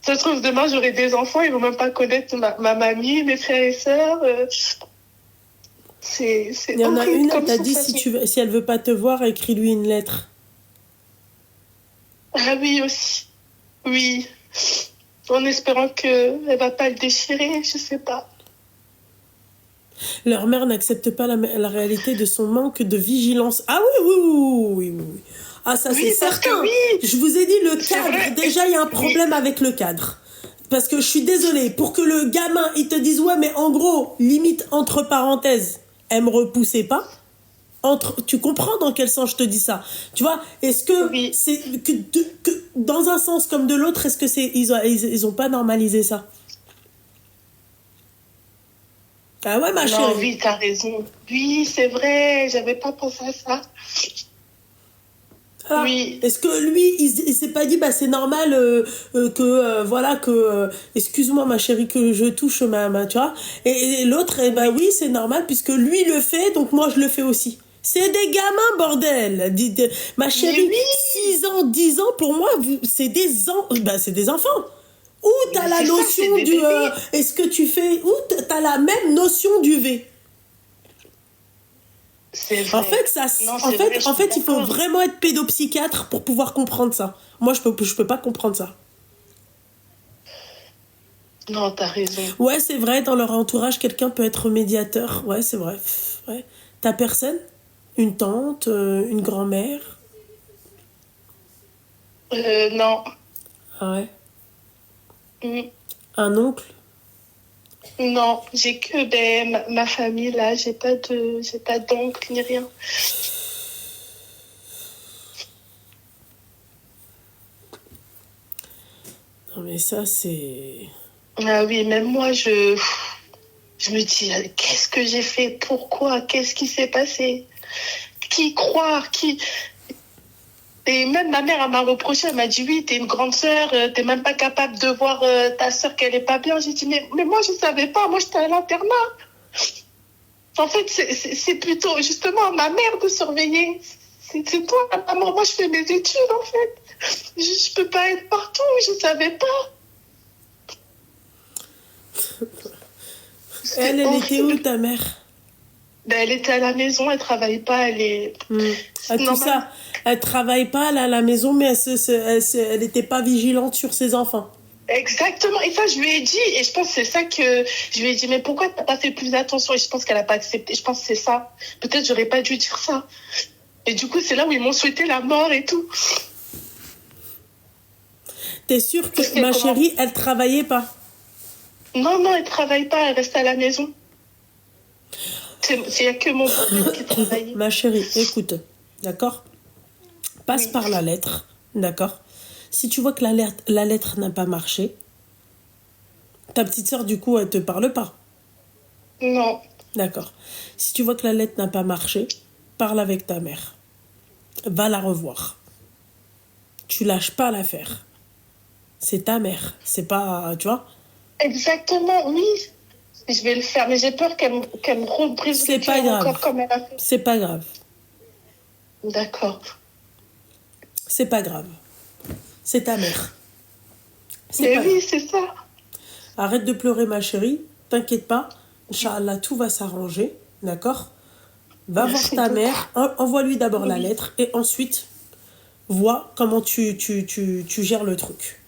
Ça se trouve, demain, j'aurai des enfants, ils vont même pas connaître ma mamie, mes frères et sœurs. C'est Il y en a une, elle t'a dit, si elle veut pas te voir, écris-lui une lettre. Ah oui, aussi. Oui. En espérant qu'elle va pas le déchirer, je sais pas. Leur mère n'accepte pas la réalité de son manque de vigilance. Ah oui. Ah, ça, oui, c'est certain. Oui. Je vous ai dit, le cadre, déjà, il y a un problème avec le cadre. Parce que je suis désolée, pour que le gamin, il te dise, ouais, mais en gros, limite, entre parenthèses, elle me repoussait pas. Tu comprends dans quel sens je te dis ça? Tu vois, est-ce que c'est que dans un sens comme de l'autre, est-ce que ils ont pas normalisé ça? Ah ouais, ma chérie. Non, oui, t'as raison. Oui, c'est vrai, j'avais pas pensé à ça. Ah, oui. Est-ce que lui, il s'est pas dit, c'est normal excuse-moi ma chérie que je touche tu vois, et l'autre, oui, c'est normal puisque lui le fait, donc moi je le fais aussi. C'est des gamins, bordel. Ma chérie, 6 ans, 10 ans, pour moi, c'est des enfants. Ou t'as la notion du... est-ce que tu fais... Ou t'as la même notion du V. En fait, il faut vraiment être pédopsychiatre pour pouvoir comprendre ça. Moi, je peux pas comprendre ça. Non, t'as raison. Ouais, c'est vrai, dans leur entourage, quelqu'un peut être médiateur. Ouais, c'est vrai. Ouais. T'as personne? Une tante, une grand-mère? Non. Ah ouais? Un oncle? Non, j'ai que ma famille là, j'ai pas d'oncle ni rien. Non, mais ça, c'est... Ah oui, même moi, je me dis, qu'est-ce que j'ai fait? Pourquoi? Qu'est-ce qui s'est passé? Qui croire? Qui... Et même ma mère, elle m'a reproché, elle m'a dit, oui, t'es une grande sœur, t'es même pas capable de voir ta sœur qu'elle est pas bien. J'ai dit, mais moi, je savais pas, moi, j'étais à l'internat. En fait, c'est plutôt justement à ma mère de surveiller. C'est toi, maman. Moi, je fais mes études, en fait. Je peux pas être partout, je savais pas. Elle était où, ta mère? Ben, elle était à la maison, elle travaille pas, elle est... Ah, tout ça, elle travaille pas là, à la maison, mais elle était pas vigilante sur ses enfants. Exactement, et ça je lui ai dit, et je pense que c'est ça que je lui ai dit, mais pourquoi t'as pas fait plus attention? Et je pense qu'elle a pas accepté, je pense que c'est ça. Peut-être j'aurais pas dû dire ça. Et du coup, c'est là où ils m'ont souhaité la mort et tout. T'es sûre que ma chérie, elle travaillait pas? Non, elle travaille pas, elle reste à la maison. Il n'y a que mon père qui travaille. Ma chérie, écoute, d'accord? Passe par la lettre, d'accord? Si tu vois que la lettre n'a pas marché, ta petite sœur, du coup, elle te parle pas? Non. D'accord. Si tu vois que la lettre n'a pas marché, parle avec ta mère. Va la revoir. Tu lâches pas l'affaire. C'est ta mère, c'est pas... Tu vois? Exactement, oui. Je vais le faire, mais j'ai peur qu'elle me reprise le cœur encore comme elle a fait. C'est pas grave. D'accord. C'est pas grave. C'est ta mère. Mais oui, c'est ça. Arrête de pleurer, ma chérie. T'inquiète pas. Inch'Allah, tout va s'arranger. D'accord? Va voir ta mère. Envoie-lui d'abord la lettre. Et ensuite, vois comment tu gères le truc.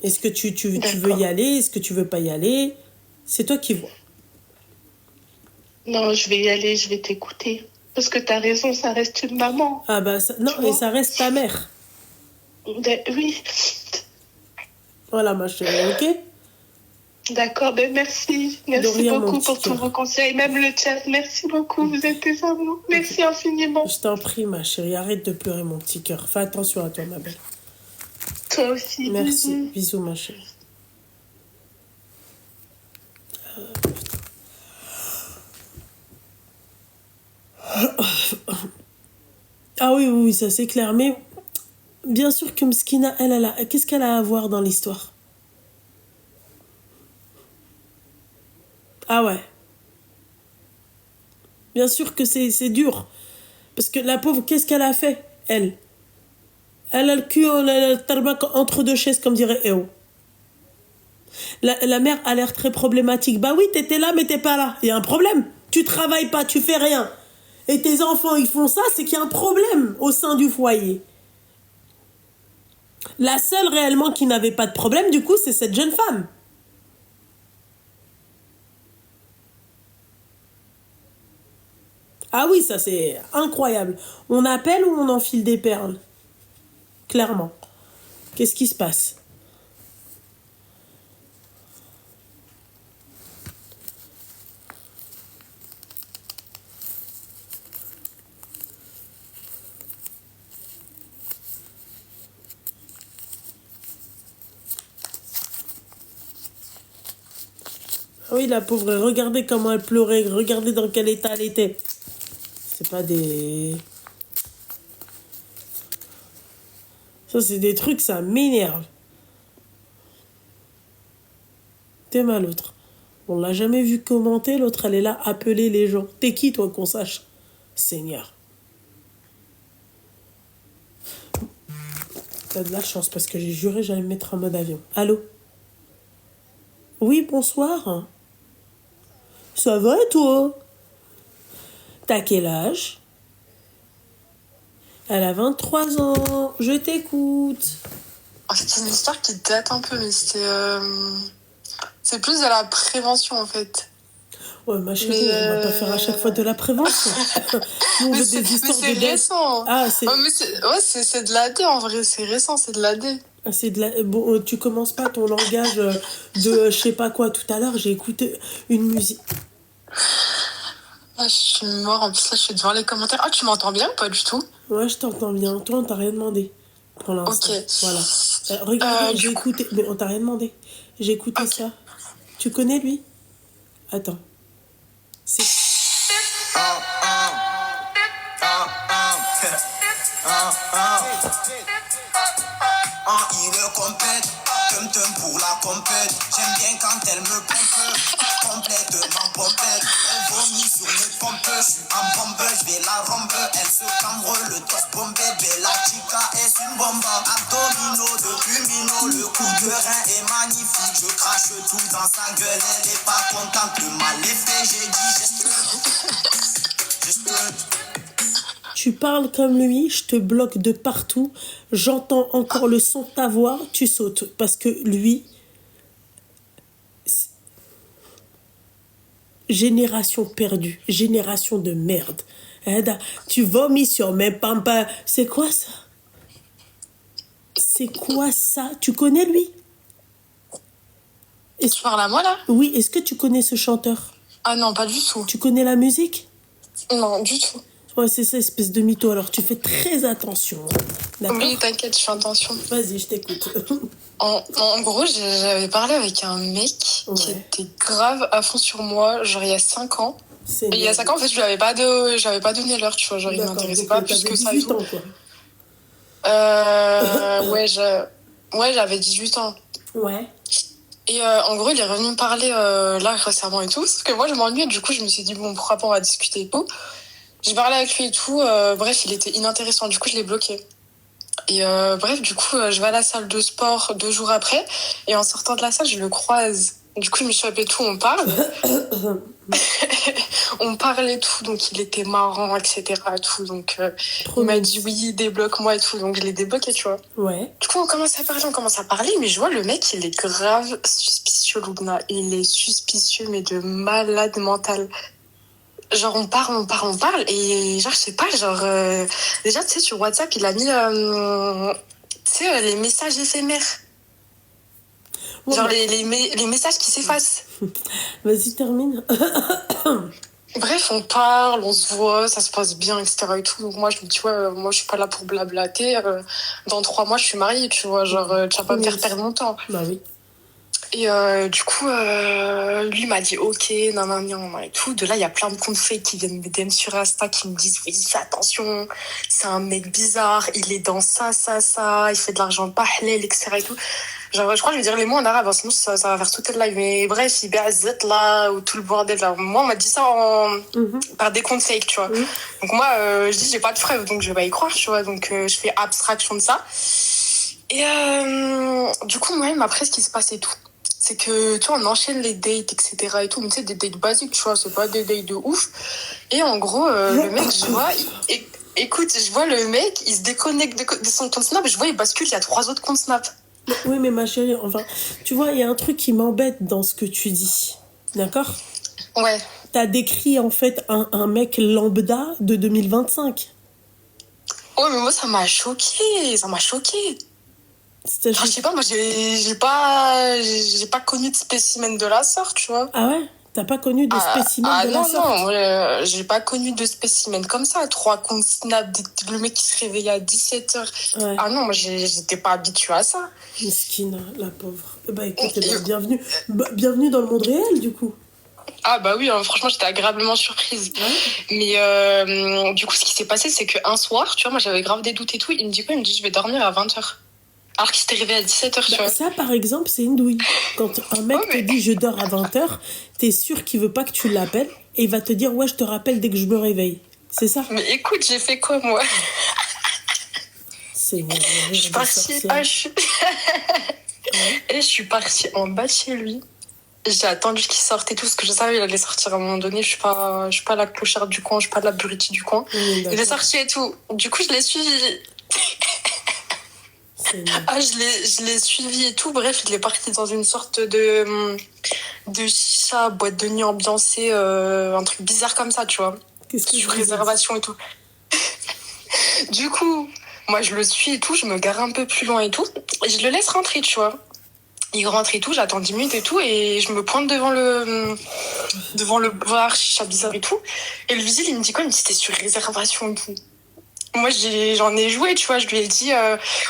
Est-ce que tu veux y aller? Est-ce que tu veux pas y aller? C'est toi qui vois. Non, je vais y aller. Je vais t'écouter. Parce que t'as raison, ça reste une maman. Ah bah, non, et ça reste ta mère. Oui. Voilà, ma chérie, ok? D'accord, ben merci. Merci beaucoup pour tous vos conseils. Même le chat, merci beaucoup. Vous êtes des amours. Merci infiniment. Je t'en prie, ma chérie. Arrête de pleurer, mon petit cœur. Fais attention à toi, ma belle. Toi aussi. Merci. Bisous, ma chérie. Ah oui, ça c'est clair. Mais bien sûr que Mskina, qu'est-ce qu'elle a à voir dans l'histoire? Ah ouais. Bien sûr que c'est dur. Parce que la pauvre, qu'est-ce qu'elle a fait, elle? Elle a le cul entre deux chaises, comme dirait Eo. La mère a l'air très problématique. Bah oui, t'étais là, mais t'es pas là. Il y a un problème. Tu travailles pas, tu fais rien. Et tes enfants, ils font ça, c'est qu'il y a un problème au sein du foyer. La seule réellement qui n'avait pas de problème, du coup, c'est cette jeune femme. Ah oui, ça c'est incroyable. On appelle ou on enfile des perles? Clairement. Qu'est-ce qui se passe? Ah oui, la pauvre, regardez comment elle pleurait, regardez dans quel état elle était. C'est pas des... Ça, c'est des trucs, ça m'énerve. T'es mal, l'autre. On l'a jamais vu commenter, l'autre, elle est là, appeler les gens. T'es qui, toi, qu'on sache? Seigneur. T'as de la chance, parce que j'ai juré j'allais me mettre en mode avion. Allô? Oui, bonsoir. Ça va, toi? T'as quel âge? Elle a 23 ans. Je t'écoute. C'est une histoire qui date un peu, mais c'est plus de la prévention, en fait. Ouais, ma chérie, on va pas faire à chaque fois de la prévention. Nous, on veut des histoires mais c'est récent. Ah, c'est... c'est de l'AD, en vrai. C'est récent, c'est de l'AD. C'est de la... Bon, tu commences pas ton langage de je sais pas quoi. Tout à l'heure, j'ai écouté une musique. Ah, je suis mort. En plus, là, je suis devant les commentaires. Ah, tu m'entends bien ou pas du tout? Ouais, je t'entends bien. Toi, on t'a rien demandé. pour l'instant. Ok. Voilà. Regarde, j'ai Du coup, écouté... Mais on t'a rien demandé. J'ai écouté ok. ça. Tu connais, lui? Attends. C'est... Il me complète, tum pour la compète. J'aime bien quand elle me pompe, complètement pompette. Elle vomit sur mes pompes, je suis en bombe, je vais la rompe. Elle se cambre, le torse bombé, Bella Chica est une bombe. Abdomino de Pumino, le coup de rein est magnifique. Je crache tout dans sa gueule, elle est pas contente, le mal est fait. J'ai dit geste. Tu parles comme lui, je te bloque de partout. J'entends encore le son de ta voix, tu sautes. Parce que lui, génération perdue, génération de merde. Tu vomis sur mes pampins. C'est quoi ça? C'est quoi ça? Tu connais lui? Tu parles à moi, là? Oui, est-ce que tu connais ce chanteur? Ah non, pas du tout. Tu connais la musique? Non, du tout. Ouais, c'est ça, espèce de mytho. Alors, tu fais très attention. D'accord? Oui, t'inquiète, je fais attention. Vas-y, je t'écoute. En gros, j'avais parlé avec un mec qui était grave à fond sur moi, genre il y a 5 ans. Et il y a 5 ans, en fait, je lui avais pas donné l'heure, tu vois, genre il m'intéressait pas plus que ça et tout. Ans, quoi. Ouais, j'avais 18 ans. Ouais. Et en gros, il est revenu me parler là récemment et tout, parce que moi je m'ennuyais, du coup je me suis dit bon, pourquoi pas, on va discuter et tout. J'ai parlé avec lui et tout, bref, il était inintéressant, du coup je l'ai bloqué. Et bref, du coup, je vais à la salle de sport 2 jours après, et en sortant de la salle, je le croise. Du coup, je me chope et tout, on parle. On parle et tout, donc il était marrant, etc. Et tout, donc il m'a dit oui, débloque-moi et tout, donc je l'ai débloqué, tu vois. Ouais. Du coup, on commence à parler, mais je vois le mec, il est grave suspicieux, Lubna. Il est suspicieux, mais de malade mental. Genre, on parle, et genre, je sais pas, genre, déjà, tu sais, sur WhatsApp, il a mis, tu sais, les messages éphémères. Ouais, genre, les messages qui s'effacent. Vas-y, termine. Bref, on parle, on se voit, ça se passe bien, etc. et tout. Donc, moi, je me dis, ouais, moi, je suis pas là pour blablater. Dans 3 mois, je suis mariée, tu vois. Genre, tu vas pas me faire perdre mon temps. Bah oui. Et du coup, lui m'a dit ok, nan et tout. De là, il y a plein de comptes fake qui viennent me DM sur Insta qui me disent oui, fais attention, c'est un mec bizarre, il est dans ça, il fait de l'argent pas halal, etc. et tout. Genre, je crois que je vais dire les mots en arabe, sinon ça va faire tout le live. Mais bref, il béazette là, ou tout le bordel là. Moi, on m'a dit ça par des comptes fake, tu vois. Donc moi, je dis j'ai pas de preuves, donc je vais pas y croire, tu vois. Donc je fais abstraction de ça. Et du coup, moi-même, après, ce qui se passe et tout, c'est que, tu vois, on enchaîne les dates, etc. et tout, mais tu sais, des dates basiques, tu vois, c'est pas des dates de ouf. Et en gros, le mec, je vois, écoute, je vois le mec, il se déconnecte de son compte Snap, je vois, il bascule, il y a 3 autres comptes Snap. Oui, mais ma chérie, enfin, tu vois, il y a un truc qui m'embête dans ce que tu dis, d'accord? Ouais. T'as décrit, en fait, un mec lambda de 2025. Ouais, mais moi, ça m'a choqué. Enfin, je sais pas, moi, j'ai pas connu de spécimen de la sorte, tu vois. Ah ouais? T'as pas connu de spécimen de la sorte? Non, j'ai pas connu de spécimen comme ça. 3 comptes Snap, le mec qui se réveillait à 17h. Ouais. Ah non, moi, j'étais pas habituée à ça. Mesquine, la pauvre. Bah écoute, bienvenue. Bienvenue dans le monde réel, du coup. Ah bah oui, franchement, j'étais agréablement surprise. Ouais. Mais du coup, ce qui s'est passé, c'est qu'un soir, tu vois, moi, j'avais grave des doutes et tout. Il me dit quoi? Il me dit, je vais dormir à 20h. Alors qu'il s'était réveillé à 17h, tu vois. Ça, par exemple, c'est une douille. Quand un mec te dit je dors à 20h, t'es sûr qu'il veut pas que tu l'appelles et il va te dire ouais, je te rappelle dès que je me réveille. C'est ça? Mais écoute, j'ai fait quoi, moi? C'est bon. Je suis partie. Et je suis partie en bas de chez lui. J'ai attendu qu'il sorte et tout, parce que je savais qu'il allait sortir à un moment donné. Je suis pas la clochard du coin, je suis pas la burriti du coin. Il est sorti et tout. Du coup, je l'ai suivi. Je l'ai suivi et tout. Bref, il est parti dans une sorte de chicha, boîte de nuit ambiancée, un truc bizarre comme ça, tu vois. Sur réservation et tout. Du coup, moi, je le suis et tout, je me gare un peu plus loin et tout. Et je le laisse rentrer, tu vois. Il rentre et tout, j'attends 10 minutes et tout, et je me pointe devant le bar, chicha bizarre et tout. Et le vigile, il me dit quoi? Il me dit, c'était sur réservation et tout. moi, j'en ai joué, tu vois. Je lui ai dit,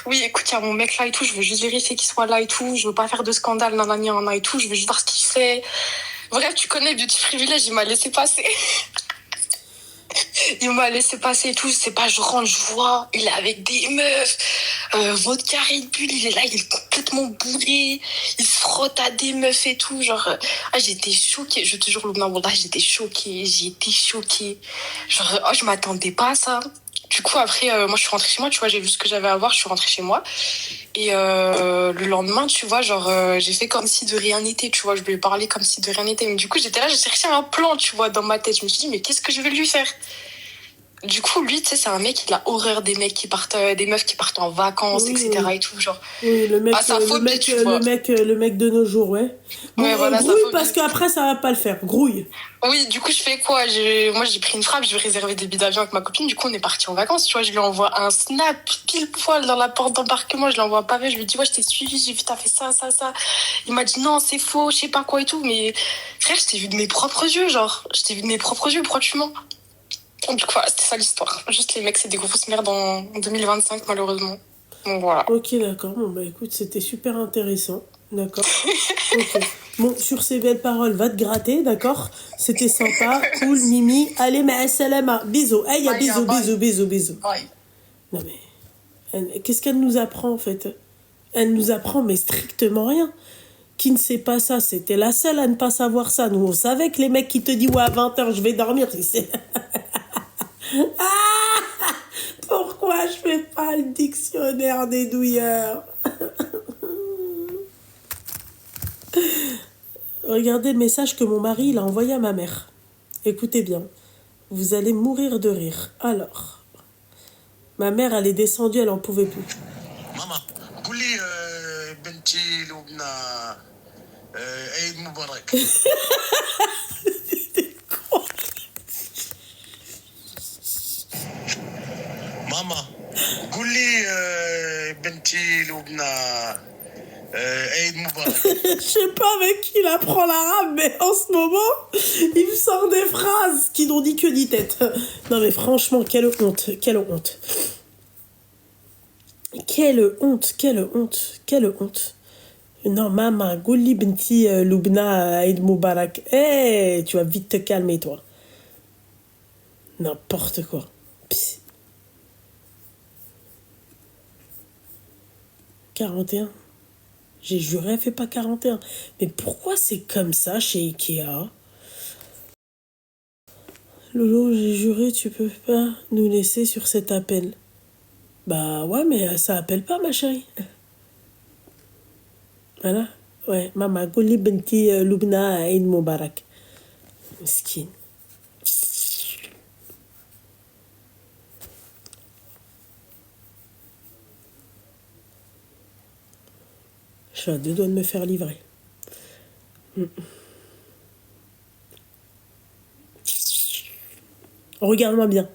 oui, écoute, il y a mon mec là et tout, je veux juste vérifier qu'il soit là et tout. Je veux pas faire de scandale, nanana et tout. Je veux juste voir ce qu'il fait. Bref, tu connais Beauty Privilège, il m'a laissé passer. Il m'a laissé passer et tout. C'est pas, je rentre, je vois, il est avec des meufs. Vodka Red Bull, il est là, il est complètement bourré. Il se frotte à des meufs et tout. Genre, j'étais choquée. Je te jure, Loubna, là, j'étais choquée. J'ai été choquée. Genre, je m'attendais pas à ça. Du coup, après, moi, je suis rentrée chez moi, tu vois, j'ai vu ce que j'avais à voir, je suis rentrée chez moi. Et le lendemain, tu vois, genre, j'ai fait comme si de rien n'était, tu vois, je lui ai parlé comme si de rien n'était. Mais du coup, j'étais là, je cherchais un plan, tu vois, dans ma tête. Je me suis dit, mais qu'est-ce que je vais lui faire? Du coup, lui, tu sais, c'est un mec, il a horreur des mecs qui partent, des meufs qui partent en vacances, Oui, etc. et tout, genre. oui, le mec, Sa phobie, tu vois. le mec de nos jours, ouais. Bon, Ouais, voilà, sa grouille phobie. parce qu'après ça va pas le faire, grouille. Oui, du coup, je fais quoi? Moi, j'ai pris une frappe, je vais réserver des billets d'avion avec ma copine. Du coup, on est parti en vacances, tu vois. Je lui envoie un snap pile poil dans la porte d'embarquement. Je l'envoie un pavé. Je lui dis, ouais, je t'ai suivi, j'ai vu, t'as fait ça, ça, ça. Il m'a dit, non, c'est faux, je sais pas quoi et tout. Mais frère, je t'ai vu de mes propres yeux, genre. Je t'ai vu de mes propres yeux, pourquoi tu mens? Du coup, voilà, c'était ça l'histoire. Juste, les mecs, c'est des grosses merdes en 2025, malheureusement. Donc voilà. Ok, d'accord. Bon, bah écoute, c'était super intéressant. D'accord. Ok. Bon, sur ces belles paroles, va te gratter, d'accord? C'était sympa, cool, Mimi. Allez, mais salama. Bisous. Hey, y a bisous, bisous, bisous, bisous. Non, mais qu'est-ce qu'elle nous apprend, en fait? Elle nous apprend, mais strictement rien. Qui ne sait pas ça, c'était la seule à ne pas savoir ça. Nous, on savait que les mecs qui te disent, ouais, à 20h, je vais dormir, c'est... Ah, pourquoi je fais pas le dictionnaire des douilleurs? Regardez le message que mon mari il a envoyé à ma mère. Écoutez bien, vous allez mourir de rire. Alors, ma mère, elle est descendue, elle en pouvait plus. Maman, قولي بنتي لبنى عيد مبارك. ماما قولي بنتي لبنى عيد مبارك. Je sais pas avec qui il apprend l'arabe, mais en ce moment, il me sort des phrases qui n'ont ni queue ni tête. Non mais franchement, quelle honte, quelle honte. Quelle honte, quelle honte, quelle honte. Non, maman, Gouli Binti Loubna Eid Moubarak. Eh, tu vas vite te calmer, toi. N'importe quoi. Psst. 41. J'ai juré, elle fait pas 41. Mais pourquoi c'est comme ça chez Ikea? Lolo, j'ai juré, tu peux pas nous laisser sur cet appel. Bah ouais, mais ça appelle pas, ma chérie. Voilà. Ouais, maman, Gouli Binti Loubna Eid Moubarak. Miskin. Je suis à 2 doigts de me faire livrer. Regarde-moi bien.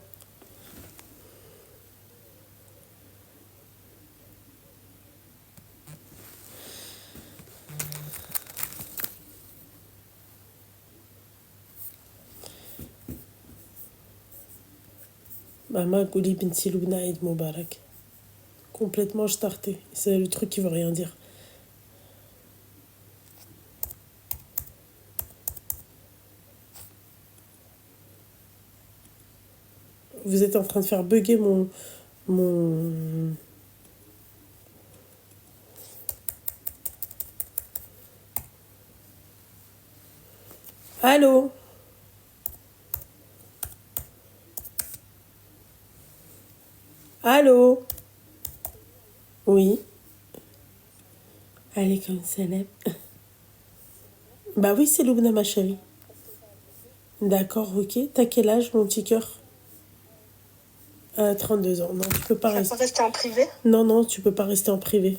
Maman, Gouli Binti Loubna Eid Moubarak. Complètement starté. C'est le truc qui veut rien dire. Vous êtes en train de faire bugger mon... Allô? Allô? Oui. Allez, comme célèbre. Bah oui, c'est Loubna, ma chérie. D'accord, ok. T'as quel âge, mon petit cœur? 32 ans. Non, tu peux pas Ça rester. peut rester en privé? Non, non, tu peux pas rester en privé.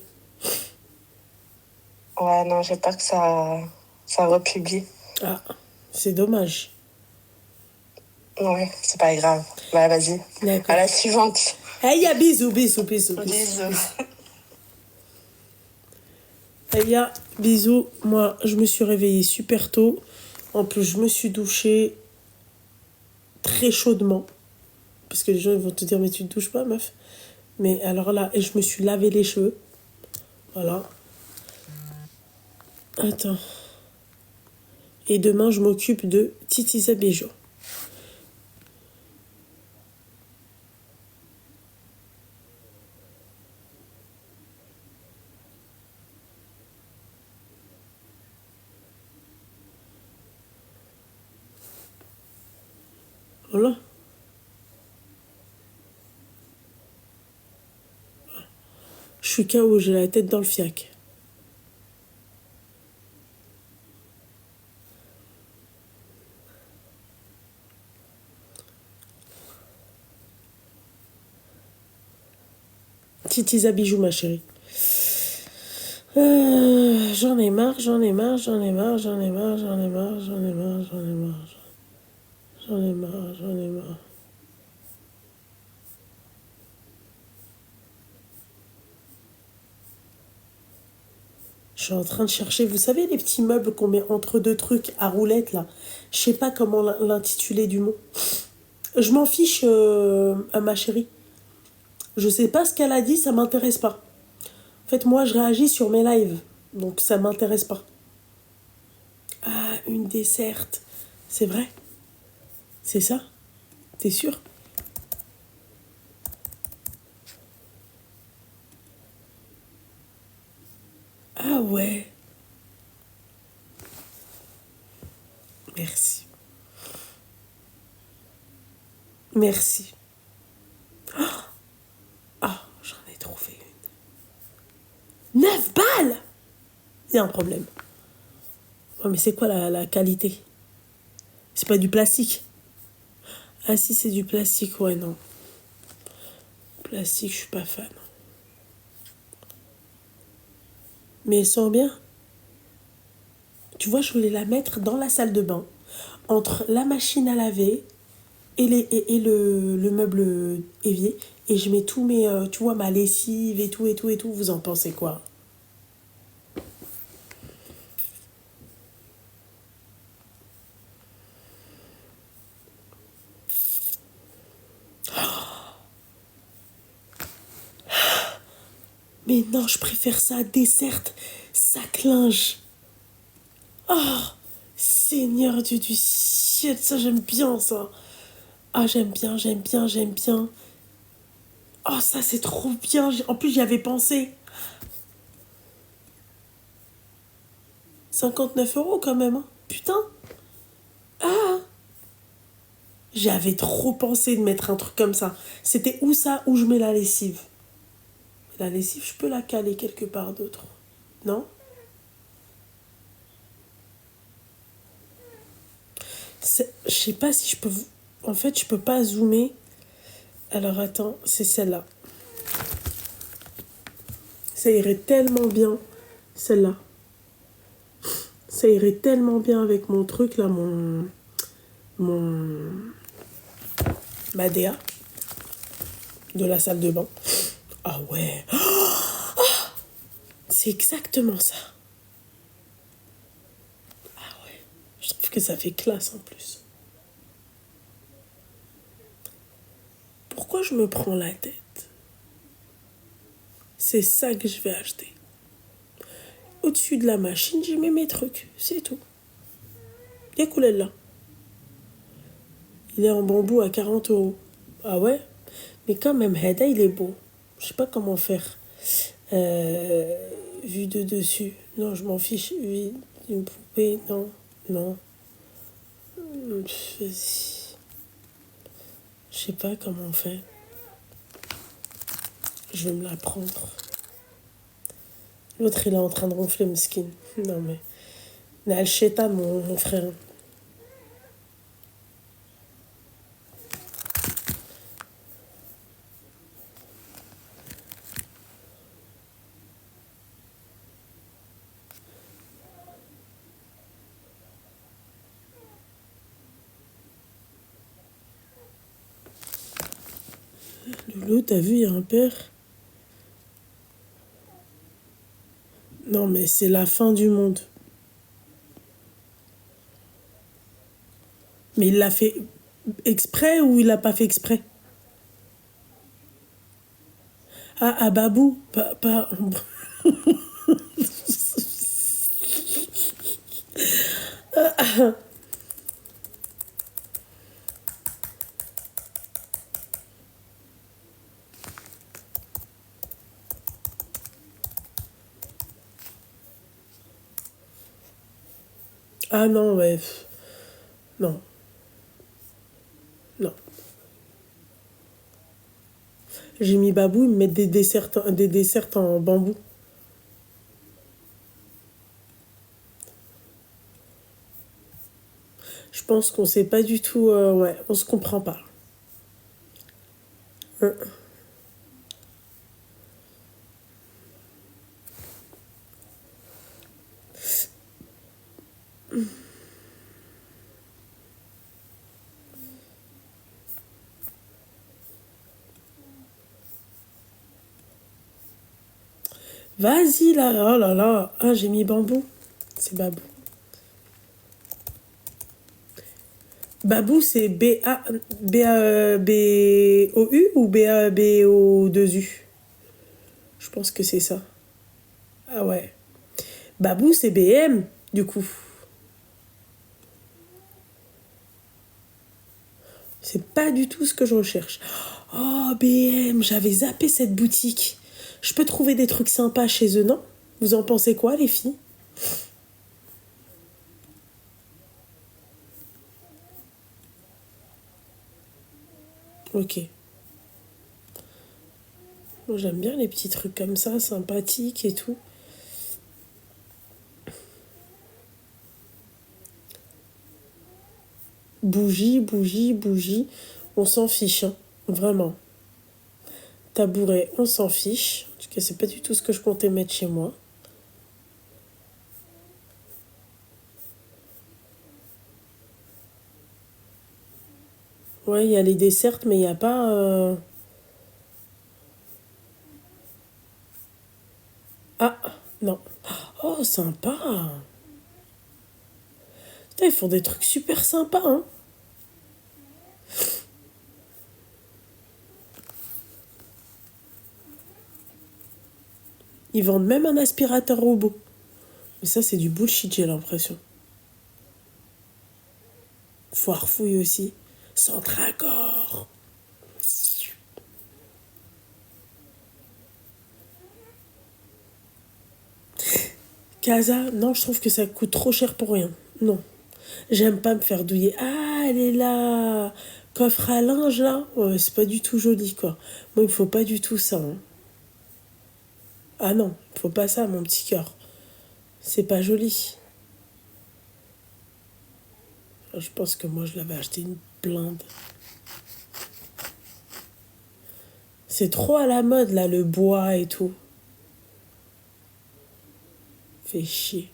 Ouais, non, j'ai peur que ça republie. Ah, c'est dommage. Ouais, c'est pas grave. Bah, vas-y. D'accord. À la suivante. Hey, ya bisous, bisous, bisous, bisous. Bisous. Hey, ya bisous. Moi, je me suis réveillée super tôt. En plus, je me suis douchée très chaudement. parce que les gens ils vont te dire, mais tu te douches pas, meuf. Mais alors là, je me suis lavé les cheveux. Voilà. Attends. Et demain, je m'occupe de Titi Bijoux. Voilà. Je suis KO, j'ai la tête dans le fiac. Titi Bijoux, ma chérie. J'en ai marre, j'en ai marre, j'en ai marre, j'en ai marre, j'en ai marre, j'en ai marre, j'en ai marre. J'en ai marre, j'en ai marre. Je suis en train de chercher, vous savez, les petits meubles qu'on met entre deux trucs à roulettes, là. Je sais pas comment l'intituler du mot. Je m'en fiche, à ma chérie. Je sais pas ce qu'elle a dit, ça m'intéresse pas. En fait, moi, je réagis sur mes lives, donc ça m'intéresse pas. Ah, une desserte. C'est vrai? C'est ça? T'es sûr? Ah ouais. Merci. Merci. Ah, j'en ai trouvé une. 9 balles! Il y a un problème. Ouais, mais c'est quoi la qualité? C'est pas du plastique? Ah si, c'est du plastique, ouais, non. Plastique, je suis pas fan. Mais elle sent bien. Tu vois, je voulais la mettre dans la salle de bain, entre la machine à laver et le meuble évier. Et je mets tous mes, tu vois, ma lessive et tout, et tout, et tout. Vous en pensez quoi? Mais non, je préfère ça à dessert, sac linge. Oh, Seigneur Dieu du ciel, ça j'aime bien ça. Ah, j'aime bien, j'aime bien, j'aime bien. Oh, ça c'est trop bien. En plus, j'y avais pensé. 59 € quand même, hein. Putain. Ah. J'avais trop pensé de mettre un truc comme ça. C'était où ça, où je mets la lessive. La lessive, je peux la caler quelque part d'autre. Non? Je sais pas si je peux... En fait, je peux pas zoomer. Alors attends, c'est celle-là. Ça irait tellement bien, celle-là. Ça irait tellement bien avec mon truc là, ma DA de la salle de bain. Ah ouais. Oh, c'est exactement ça. Ah ouais. Je trouve que ça fait classe en plus. Pourquoi je me prends la tête? C'est ça que je vais acheter. Au-dessus de la machine, j'y mets mes trucs. C'est tout. Écoulez là. Il est en bambou à 40 €. Ah ouais? Mais quand même, Heda, il est beau. Je sais pas comment faire. Vue de dessus. Non, je m'en fiche. Vue d'une poupée. Non. Non. Je sais pas comment on fait. Je vais me la prendre. L'autre, il est en train de ronfler, mon skin. Non, mais... Naal Shaitan, mon frère. Loulou, t'as vu, il y a un père. Non, mais c'est la fin du monde. Mais il l'a fait exprès ou il l'a pas fait exprès? Ah, Babou, pas... Ah non, ouais. Non, non. J'ai mis Babou, ils me mettent des desserts en bambou. Je pense qu'on sait pas du tout... ouais, on se comprend pas. Euh. Vas-y là, oh là là. Ah, j'ai mis bambou. C'est Babou. Babou, c'est B-A-B-O-U ou B-A-B-O-2-U? Je pense que c'est ça. Ah ouais. Babou, c'est BM, du coup. C'est pas du tout ce que je recherche. Oh, BM, j'avais zappé cette boutique. Je peux trouver des trucs sympas chez eux, non? Vous en pensez quoi, les filles? Ok. Moi, j'aime bien les petits trucs comme ça, sympathiques et tout. Bougie, bougie, bougie. On s'en fiche, hein. Vraiment. Tabouret, on s'en fiche. En tout cas, c'est pas du tout ce que je comptais mettre chez moi. Ouais, il y a les desserts, mais il n'y a pas... Ah, non. Oh, sympa. Putain, ils font des trucs super sympas, hein. Ils vendent même un aspirateur robot. Mais ça, c'est du bullshit, j'ai l'impression. Foire fouille aussi. Centracor. Casa, non, je trouve que ça coûte trop cher pour rien. Non. J'aime pas me faire douiller. Ah, elle est là. Coffre à linge, là. Ouais, c'est pas du tout joli, quoi. Moi, il me faut pas du tout ça, hein. Ah non, il faut pas ça, mon petit cœur. C'est pas joli. Je pense que moi, je l'avais acheté une blinde. C'est trop à la mode, là, le bois et tout. Fait chier.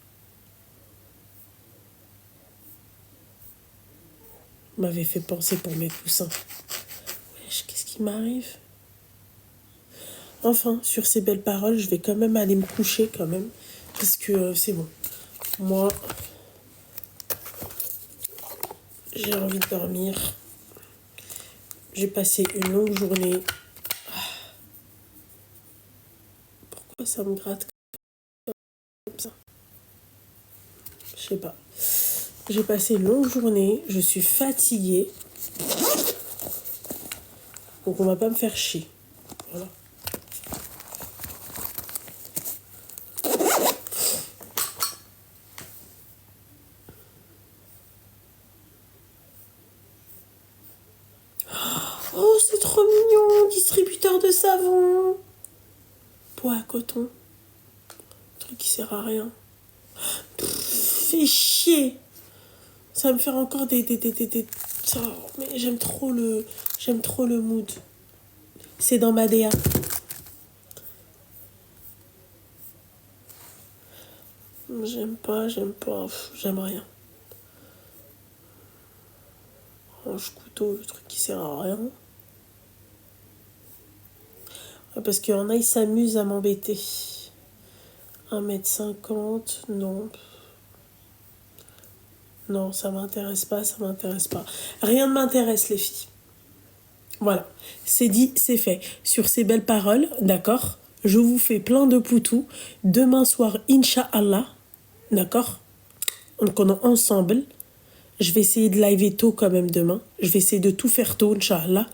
M'avait fait penser pour mes coussins. Wesh, qu'est-ce qui m'arrive? Enfin, sur ces belles paroles, je vais quand même aller me coucher quand même. Parce que c'est bon. Moi, j'ai envie de dormir. J'ai passé une longue journée. Pourquoi ça me gratte comme ça? Je sais pas. J'ai passé une longue journée. Je suis fatiguée. Donc on va pas me faire chier. Voilà. Oh, c'est trop mignon, distributeur de savon. Poids à coton. Truc qui sert à rien. Fait chier. Ça va me faire encore des... Oh, mais j'aime trop le mood. C'est dans ma DA. J'aime pas, j'aime rien. Range couteau, le truc qui sert à rien. Ouais, parce qu'il y en a, ils s'amusent à m'embêter. 1,50 m, non. Non, ça m'intéresse pas. Rien ne m'intéresse, les filles. Voilà, c'est dit, c'est fait. Sur ces belles paroles, d'accord, je vous fais plein de poutous. Demain soir, Inch'Allah, d'accord, donc on est ensemble. Je vais essayer de liver tôt quand même demain. Je vais essayer de tout faire tôt, Inch'Allah.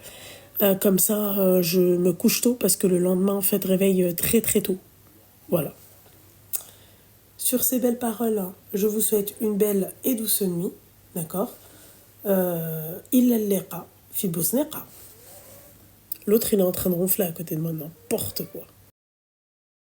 Comme ça, je me couche tôt parce que le lendemain, en fait, réveille très très tôt. Voilà. Sur ces belles paroles, je vous souhaite une belle et douce nuit, d'accord. Illa liqa fi bousniqa. L'autre, il est en train de ronfler à côté de moi, n'importe quoi.